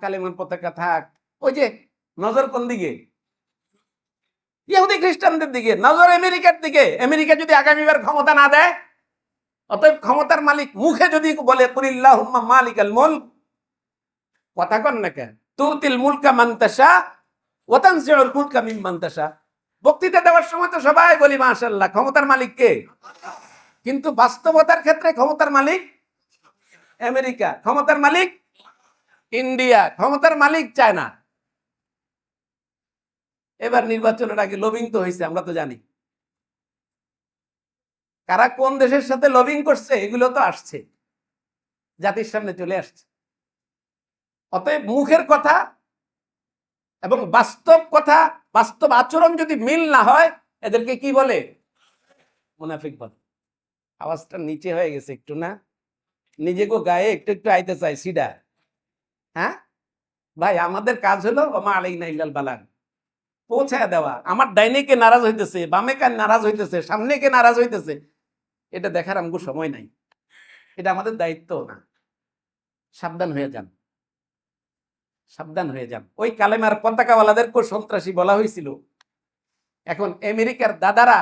কালেমার পতাকা থাক। ওই যে নজর কোন দিকে? ইহুদি খ্রিস্টানদের দিকে, নজর আমেরিকার দিকে। আমেরিকা যদি আগামীবার ক্ষমতা না দেয়, অতএব ক্ষমতার মালিক মুখে যদি বলে কুলিল্লাহুম্মা মালিকাল মুলক, কথা কন না কেন, তুতিল মুলকা মান তাশা ওয়া তানজিউল মুলকা মিম্মান তাশা। বক্তৃতা দেওয়ার সময় তো সবাই বলি মাশাআল্লাহ, ক্ষমতার মালিক কে? কিন্তু বাস্তবতার ক্ষেত্রে ক্ষমতার মালিক আমেরিকা, ক্ষমতার মালিক ইন্ডিয়া, ক্ষমতার মালিক চায়না। এবার নির্বাচনের আগে লবিং তো হয়েছে, আমরা তো জানি কারা কোন দেশের সাথে লবিং করছে, এগুলো তো আসছে, জাতির সামনে চলে আসছে। অতএব মুখের কথা এবং বাস্তব কথা, বাস্তব আচরণ যদি মিল না হয়, এদেরকে কি বলে? মুনাফিক বলে। আওয়াজটা নিচে হয়ে গেছে একটু, না নিজেকে গায়ে একটু একটু আইতে চাই সিডা। হ্যাঁ ভাই, আমাদের কাজ হলো ওমা আলাইনা ইল্লাল বালাগ, পৌঁছায় দেওয়া। আমার ডাইনে কে নারাজ হইতেছে, বামে কে নারাজ হইতেছে, সামনে কে নারাজ হইতেছে, এটা দেখার আমগো সময় নাই, এটা আমাদের দায়িত্ব না। সাবধান হয়ে যান, সাবধান হয়ে যান। ওই কালেমার পতাকাওয়ালাদেরকে সন্ত্রাসী বলা হয়েছিল। এখন আমেরিকার দাদারা,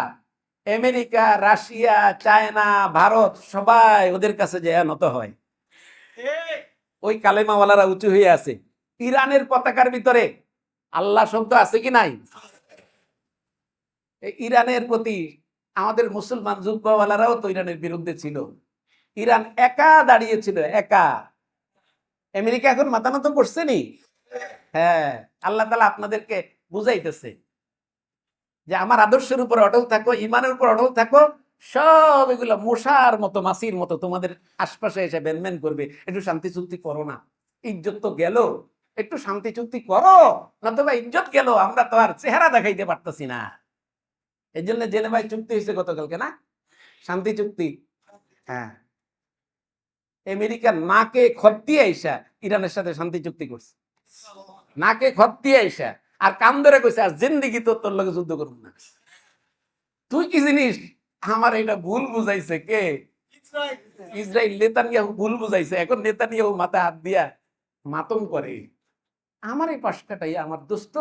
আমেরিকা, রাশিয়া, চায়না, ভারত সবাই ওদের কাছে যায় নত হয়। ওই কালেমাওয়ালারা উঁচু হয়ে আছে। ইরানের পতাকার ভিতরে আল্লাহ শব্দ আছে কি নাই? ইরানের প্রতি আমাদের মুসলমান যুদ্ধওয়ালারাও তো ইরানের বিরুদ্ধে ছিল। ইরান একা দাঁড়িয়েছিল, একা। আমেরিকা এখন মাথা নত করছে নি? হ্যাঁ, আল্লাহ তাআলা আপনাদেরকে বুঝাইতেছে যে আমার আদর্শের উপর অটল থাকো, ইমানের উপর অটল থাকো, সব এগুলো মশার মতো, মাছির মতো তোমাদের আশপাশে এসে বেনমেন করবে। একটু শান্তি চুক্তি করো না, ইজ্জত তো গেল, একটু শান্তি চুক্তি করো, নতুবা ইজ্জত গেল, আমরা তো আর চেহারা দেখাইতে পারতেছি না। এই জন্য জেনেভায় চুক্তি হয়েছে গতকালকে, না শান্তি চুক্তি। হ্যাঁ, আমেরিকা নাকে খত দিয়ে আইসা ইরানের সাথে শান্তি চুক্তি করছে, নাকে খত দিয়ে আইসা, আর কান ধরে কইছে আর জিন্দিগি তো তোর লগে যুদ্ধ করব না। তুই কি জিনিস? আমার এটা ভুল বুঝাইছে কে? ইসরায়েল নেতানিয়াহু ভুল বুঝাইছে। এখন নেতানিয়াহু মাথা হাত দিয়া মাতম করে। আমার এই পাশ কাটাই আমার দোস্ত,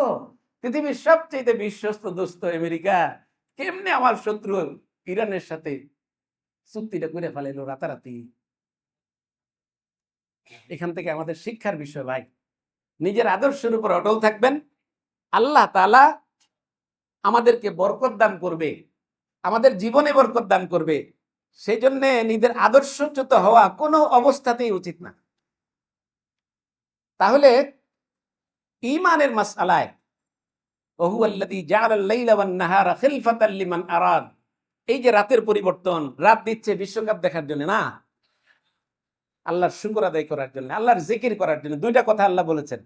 পৃথিবীর সবচেয়ে বিশ্বস্ত দোস্ত আমেরিকা, কেমনে আমার শত্রু ইরানের সাথে চুক্তিটা করে ফেলাইলো রাতারাতি। এখান থেকে আমাদের শিক্ষার বিষয় ভাই, নিজের আদর্শের উপর অটল থাকবেন, আল্লাহ তাআলা আমাদেরকে বরকত দান করবে, আমাদের জীবনে বরকত দান করবে। সেই জন্য নিজের আদর্শচ্যুত হওয়া কোনো অবস্থাতেই উচিত না। তাহলে ঈমানের মাসআলায় ওহুয়াল্লাযী জাআলাল লাইলা ওয়ান নাহারা খিলফাতাল লিমান আরাদ, এই যে রাতের পরিবর্তন, রাত দিচ্ছে বিশ্বকাপ দেখার জন্য না, আল্লাহর শুকর আদায় করার জন্য, আল্লাহর জিকির করার জন্য। দুইটা কথা আল্লাহ বলেছেন,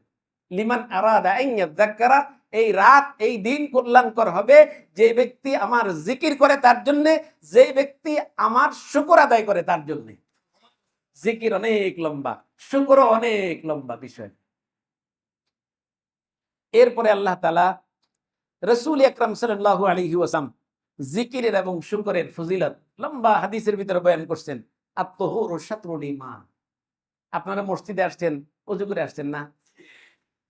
লিমান আরাদা আন ইয়াযাক্কারা, এই রাত এই দিন কল্যাণকর হবে যে ব্যক্তি আমার জিকির করে তার জন্য, যে ব্যক্তি আমার শুকর আদায় করে তার জন্য। জিকির অনেক লম্বা, শুকর অনেক লম্বা বিষয়। এরপরে আল্লাহ তাআলা রাসূল আকরাম সাল্লাল্লাহু আলাইহি ওয়াসাল্লাম জিকিরের এবং শুকরের ফজিলত লম্বা হাদিসের ভিতরে বয়ান করছেন। আত-তাহুরু শাতরুল ঈমান। আপনারা মসজিদে আসছেন, ওযু করে আসছেন না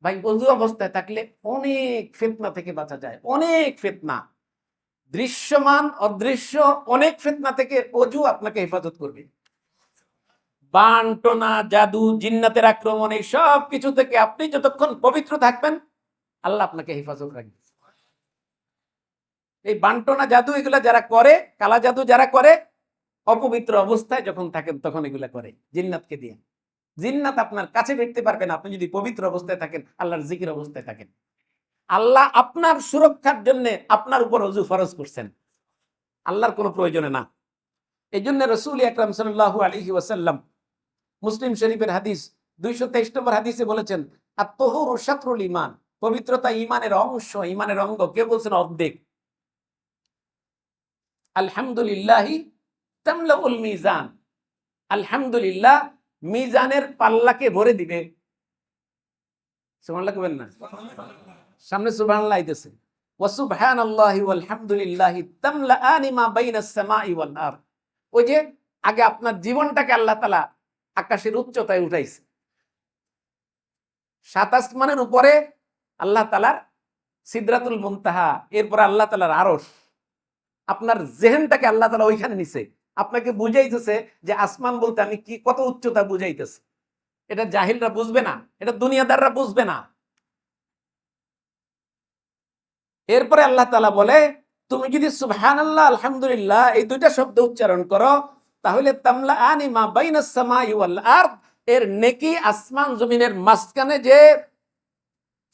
ভাই? ওযু অবস্থায় থাকলে অনেক ফিতনা থেকে বাঁচা যায়, অনেক ফিতনা, দৃশ্যমান অদৃশ্য অনেক ফিতনা থেকে ওযু আপনাকে হেফাজত করবে। বান টোনা, জাদু, জিন্নাতের আক্রমণ, এই সব কিছু থেকে আপনি যতক্ষণ পবিত্র থাকবেন আল্লাহ আপনাকে হেফাজত রাখবে। এই বান্টনা জাদু এগুলা যারা করে, কালা জাদু যারা করে, অপবিত্র অবস্থায় যখন থাকেন তখন এগুলা করে জিন্নাতকে দিয়ে। জিন্নাত আপনার কাছে ফিরতে পারবে না আপনি যদি পবিত্র অবস্থায় থাকেন, আল্লাহর জিকির অবস্থায় থাকেন। আল্লাহ আপনার সুরক্ষার জন্য আপনার উপর ওযু ফরজ করছেন, আল্লাহর কোনো প্রয়োজনে না। এই জন্য রাসূল আকরাম সাল্লাল্লাহু আলাইহি ওয়াসাল্লাম মুসলিম শরীফের হাদিস 223 নম্বর হাদিসে বলেছেন, আত-তাহুরু শাতরুল ঈমান, পবিত্রতা ঈমানের অংশ, ঈমানের অঙ্গ। কেউ বলছেন অর্ধেক। আলহামদুলিল্লাহি তামলাউল মিজান, আলহামদুলিল্লাহ মিজানের পাল্লাকে ভরে দিবে। সুবহানাল্লাহ কইবেন না? সামনে সুবহানাল্লাহ আইতেছে। ওয়া সুবহানাল্লাহি ওয়াল হামদুলিল্লাহি তামলাআনি মা বাইনাস সামাই ওয়াল আরদ। ওই যে আগে আপনার জীবনটাকে আল্লাহ তাআলা আকাশের উচ্চতায় উঠাইছে, 7 আসমানের উপরে আল্লাহ তাআলার সিদরাতুল মুনতাহা, এরপর আল্লাহ তাআলার আরশ। আপনার জেহেনটাকে আল্লাহ তাআলা ওইখানে নিছে, আপনাকে বুঝাইতেছে যে আসমান বলতে আমি কি, কত উচ্চতা বুঝাইতেছে। এটা জাহিলরা বুঝবে না, এটা দুনিয়াদাররা বুঝবে না। এরপরে আল্লাহ তাআলা বলে, তুমি যদি সুবহানাল্লাহ আলহামদুলিল্লাহ এই দুইটা শব্দ উচ্চারণ করো, তাহলে তামলাআনি মা বাইনাস সামাই ওয়াল আরদ, এর নেকি আসমান জমিনের মাঝখানে যে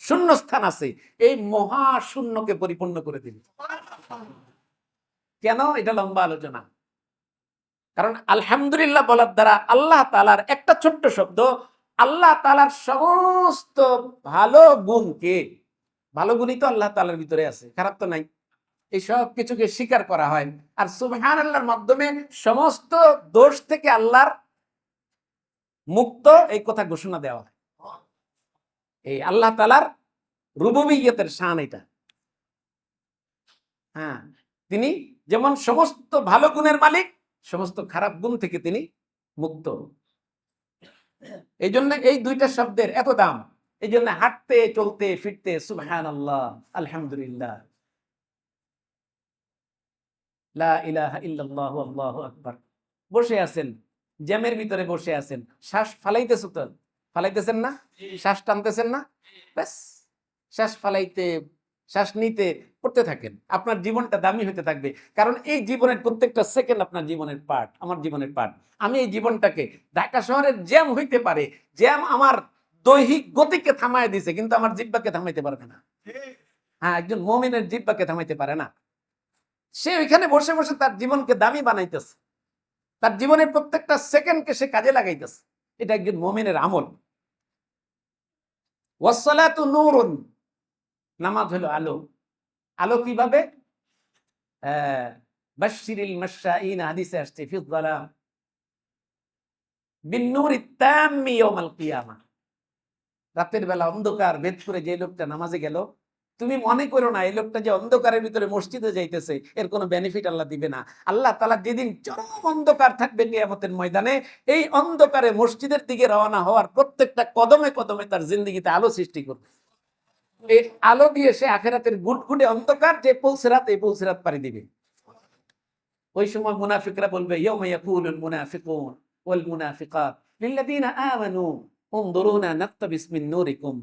শূন্যস্থান আছে এই মহা শূন্যকে পরিপূর্ণ করে দিবে। কেন? এটা লম্বা আলোচনা। কারণ আলহামদুলিল্লাহ বলার দ্বারা আল্লাহ তাআলার একটা ছোট্ট শব্দ আল্লাহ তাআলার সমস্ত ভালো গুণকে, ভালো গুণই তো আল্লাহ তাআলার ভিতরে আছে, খারাপ তো নাই, এই সব কিছুকে স্বীকার করা হয়। আর সুবহানাল্লাহর মাধ্যমে সমস্ত দোষ থেকে আল্লাহর মুক্ত, এই কথা ঘোষণা দেওয়া হয়। এই আল্লাহ তাআলার রুবুবিয়্যতের শান এটা। হ্যাঁ, তিনি যেমন সমস্ত ভালো গুণের মালিক, সমস্ত খারাপ গুণ থেকে তিনি মুক্ত। এই জন্য এই দুইটা শব্দের এত দাম। এই জন্য হাঁটতে চলতে ফিরতে সুবহানাল্লাহ, আলহামদুলিল্লাহ, লা ইলাহা ইল্লাল্লাহু আল্লাহু আকবার। বসে আছেন, জ্যামের ভিতরে বসে আছেন, শ্বাস ফালাইতেছেন তো, ফালাইতেছেন না? শ্বাস টানতেছেন না? ব্যাস, শ্বাস ফালাইতে শ্বাস নিতে পড়তে থাকেন, আপনার জীবনটা দামি হতে থাকবে। কারণ এই জীবনের প্রত্যেকটা সেকেন্ড আপনার জীবনের পার্ট, আমার জীবনের পার্ট। আমি এই জীবনটাকে, ঢাকা শহরের জ্যাম হইতে পারে, জ্যাম আমার দৈহিক গতিকে থামায় দিছে, কিন্তু আমার জিহ্বাকে থামাইতে পারবে না। হ্যাঁ, একজন মুমিনের জিহ্বাকে থামাইতে পারে না। সে ওইখানে বসে বসে তার জীবনকে দামি বানাইতেছে, তার জীবনের প্রত্যেকটা সেকেন্ডকে সে কাজে লাগাইতেছে। এটা একজন মুমিনের আমল। ওয়াসসালাতু নূরুন, নামাজ হলো আলো। আলো কিভাবে? বাশশিরিল মাশাঈন, হাদিসে আসছে, ফি যালাম বিন-নূরি তাম্মি ইয়াউমাল কিয়ামা। রাতের বেলা অন্ধকার ভেদ করে যে লোকটা নামাজে গেল, তুমি মনে করো না এই লোকটা যে অন্ধকারের ভিতরে মসজিদে যাইতেছে এর কোনো বেনিফিট আল্লাহ দিবে না। আল্লাহ তাআলা যেদিন চরম অন্ধকার থাকবে কিয়ামতের ময়দানে, এই অন্ধকারে মসজিদের দিকে রওনা হওয়ার প্রত্যেকটা কদমে কদমে তার জিন্দেগিতে আলো সৃষ্টি করবে। এই আলো দিয়ে সে আখেরাতের গুটগুটে অন্ধকার যে পৌঁছরাত, এই পৌঁছরাত পাড়ি দিবে। ওই সময় মুনাফিকরা বলবে ইয়াউমা ইয়াকুলুল মুনাফিকুন ওয়াল মুনাফিকাত লিল্লাযিনা আমানু উনদুরুনা নাকতাবিস মিন নূরিকুম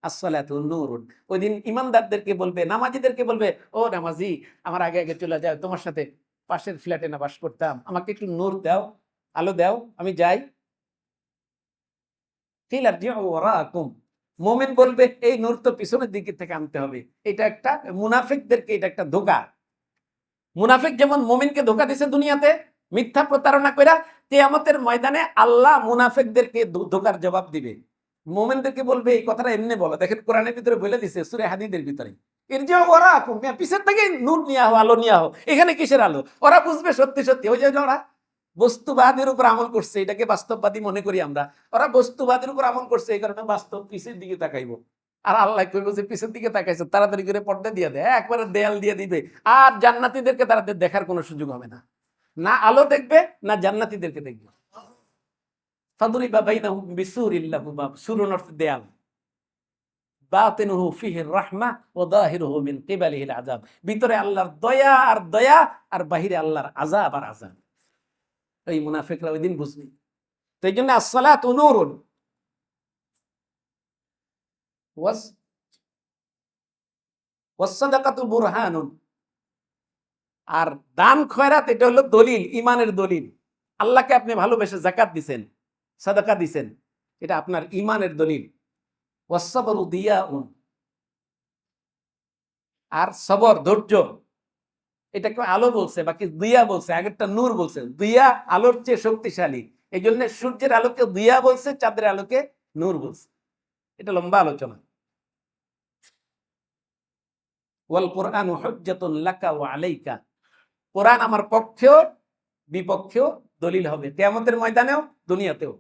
আসসালাতু নূরুন। ওই দিন ইমানদারদেরকে বলবে, নামাজীদেরকে বলবে, ও নামাজি আমার আগে আগে চলে যাও, তোমার সাথে পাশের ফ্ল্যাটে না বাস করতাম, আমাকে একটু নূর দাও, আলো দাও, আমি যাই। কিলা রজিউ ওয়ারাকুম, মুমিন বলবে এই নূর তো পিছনের দিকে থেকে আনতে হবে। এটা একটা মুনাফিকদেরকে এটা একটা ধোঁকা। মুনাফিক যেমন মুমিনকে ধোঁকা দিছে দুনিয়াতে মিথ্যা প্রতারণা কইরা, কিয়ামতের ময়দানে আল্লাহ মুনাফিকদেরকে ধোঁকার জবাব দিবে। মুমিনদেরকে বলবে এই কথাটা এমনি বলো, দেখেন কোরআনের ভিতরে বলে দিছে সূরা হাদীদের ভিতরে, ইরজিউ ওয়ারাকুম, পিছের থেকে নূর নিয়ে আও, আলো নিয়ে আও। এখানে কিসের আলো? ওরা বুঝবে সত্যি সত্যি ওই যে ওরা বস্তুবাদের উপর আমল করছে, এটাকে বাস্তববাদী মনে করি আমরা। ওরা বস্তুবাদের উপর আমল করছে, এই কারণে বাস্তব পিছের দিকে তাকাইবো। আর আল্লাহ কইব যে পিছের দিকে তাকাইছে, তাড়াতাড়ি করে পর্দা দিয়ে দেয়, একবারে দেয়াল দিয়ে দিবে। আর জান্নাতীদেরকে তাদের দেখার কোনো সুযোগ হবে না, না আলো দেখবে না জান্নাতীদেরকে দেখবে। ফাদুরিবা বাইনাহুম বিসুরিন লাহু বাব, সুরুন অর্থ দেয়াল, বাতিনুহু ফিহি রাহমা ওয়া যাহিরুহু মিন কিবালিহিল আযাব, ভিতরে আল্লাহর দয়া আর দয়া, আর বাহিরে আল্লাহর আযাব আর আযাব। এই মুনাফিকরা ওই দিন বুঝবে। তো এই জন্য আসসালাতু নূরুন ওয়াসসাদাকাতু বুরহানুন, আর দান খয়রাত এটা হলো দলিল, ইমানের দলিল। আল্লাহকে আপনি ভালোবেসে যাকাত দিবেন, সাদাকা দিবেন, এটা আপনার ইমানের দলিল। ওয়াসসাবরু দিয়াউন, আর সবর ধৈর্য, এটাকে আলো বলছে, বাকি দিয়া বলছে, আগেরটা নূর বলছে। দিয়া আলোর চেয়ে শক্তিশালী, এই জন্য সূর্যের আলোকে দিয়া বলছে, চাঁদের আলোকে নূর বলছে। এটা লম্বা আলোচনা। ওয়াল কুরআনু হুজ্জাতুন লাকা ওয়া আলাইকা, কোরআন আমার পক্ষেও বিপক্ষেও দলিল হবে কিয়ামতের ময়দানেও দুনিয়াতেও।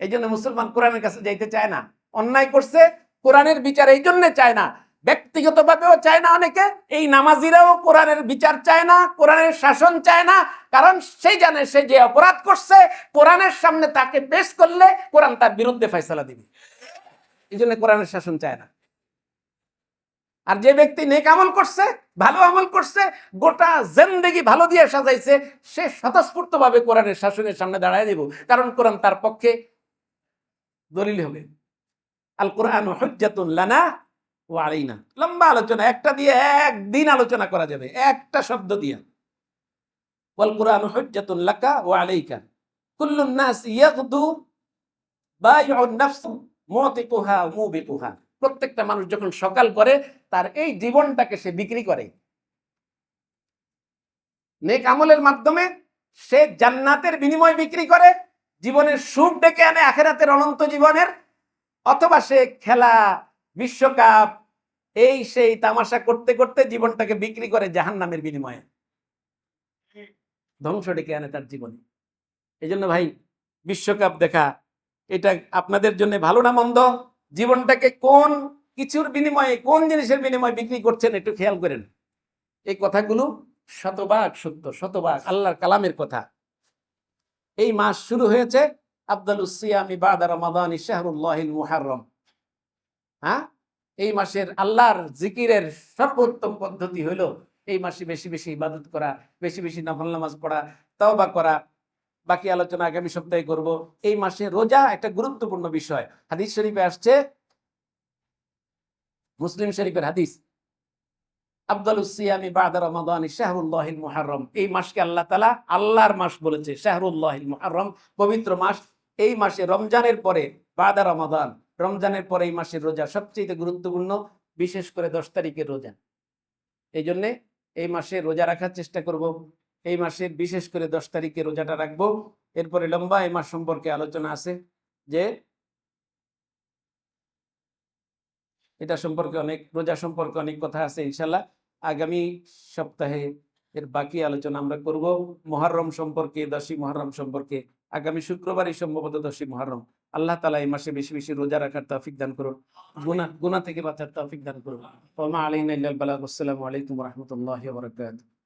এই জন্য মুসলমান কোরআনের কাছে যাইতে চায় না, অন্যায় করছে কোরআনের বিচার এই জন্য চায় না, ব্যক্তিগতভাবেও চায় না অনেকে। এই নামাজিরাও কোরআনের বিচার চায় না, কোরআনের শাসন চায় না, কারণ সেই জানে সে যে অপরাধ করছে কোরআনের সামনে তাকে পেশ করলে কোরআন তার বিরুদ্ধে ফয়সালা দিবে, এই জন্য কোরআনের শাসন চায় না। আর যে ব্যক্তি নেক আমল করছে, ভালো আমল করছে, গোটা জিন্দেগি ভালো দিয়ে সাজাইছে, সে স্বতঃস্ফূর্ত ভাবে কোরআনের শাসনের সামনে দাঁড়ায় দিব, কারণ কোরআন তার পক্ষে দলিল হবে। আল কোরআন হুজ্জাতুন লানা ওয়া আলাইনা, লম্বা আলোচনা, একটা দিয়ে একদিন আলোচনা করা যাবে, একটা শব্দ দিয়ে। ওয়াল কোরআন হুজ্জাতুন লাকা ওয়া আলাইকা কুল্লুন নাস ইয়াগদু বাইউন নাফসু মুতিকুহা মুবিকুহা, প্রত্যেকটা মানুষ যখন সকাল করে তার এই জীবনটাকে সে বিক্রি করে। নেক আমলের মাধ্যমে সে জান্নাতের বিনিময় বিক্রি করে, জীবনের সুখ ডেকে আনে আখেরাতের অনন্ত জীবনের, অথবা সে খেলা, বিশ্বকাপ, এই সেই তামাশা করতে করতে জীবনটাকে বিক্রি করে জাহান্নামের বিনিময়ে, ধ্বংস ডেকে আনে তার জীবনে। এই জন্য ভাই, বিশ্বকাপ দেখা এটা আপনাদের জন্য ভালো না মন্দ, জীবনটাকে কোন কিছুর বিনিময়ে, কোন জিনিসের বিনিময়ে বিক্রি করছেন একটু খেয়াল করেন। এই কথাগুলো শতভাগ সত্য, শতভাগ আল্লাহর কালামের কথা। এই মাস শুরু হয়েছে আফদালুস সিয়ামি বাদা রমাদান শাহরুল্লাহিল মুহাররম। হ্যাঁ, এই মাসের আল্লাহর জিকিরের সর্বোত্তম পদ্ধতি হলো এই মাসে বেশি বেশি ইবাদত করা, বেশি বেশি নফল নামাজ পড়া, তাওবা করা। বাকি আলোচনা আগামী সপ্তাহে করব। এই মাসে রোজা একটা গুরুত্বপূর্ণ বিষয়। হাদিস শরীফে আসছে, মুসলিম শরীফের হাদিস, আফদালুস সিয়ামি বাদা রমাদান শাহরুল্লাহিল মুহাররম, এই মাসকে আল্লাহ তাআলা আল্লাহর মাস বলেছে, শাহরুল্লাহিল মুহাররম, পবিত্র মাস। এই মাসে রমজানের পরে বাদা রমাদান, রমজানের পরে এই মাসের রোজা সবচেয়ে গুরুত্বপূর্ণ, বিশেষ করে 10 তারিখের রোজা। এই জন্য এই মাসে রোজা রাখার চেষ্টা করব। এই মাসের বিশেষ করে 10 তারিখে রোজাটা রাখবো। এরপরে লম্বা এই মাস সম্পর্কে আলোচনা আছে, যে এটা সম্পর্কে অনেক, রোজা সম্পর্কে অনেক কথা আছে। ইনশাল্লাহ আগামী সপ্তাহে এর বাকি আলোচনা আমরা করব। মুহররম সম্পর্কে, 10ই মুহররম সম্পর্কে আগামী শুক্রবারই সম্ভবত 10ই মুহররম। আল্লাহ তাআলা এই মাসে বেশি বেশি রোজা রাখার তৌফিক দান করুন, গুনাহ থেকে বাঁচার তৌফিক দান করুন। ওয়া মা আলাইনা ইল্লাল বালাগ। আসসালামু আলাইকুম ওয়া রাহমাতুল্লাহি ওয়া বারাকাতুহু।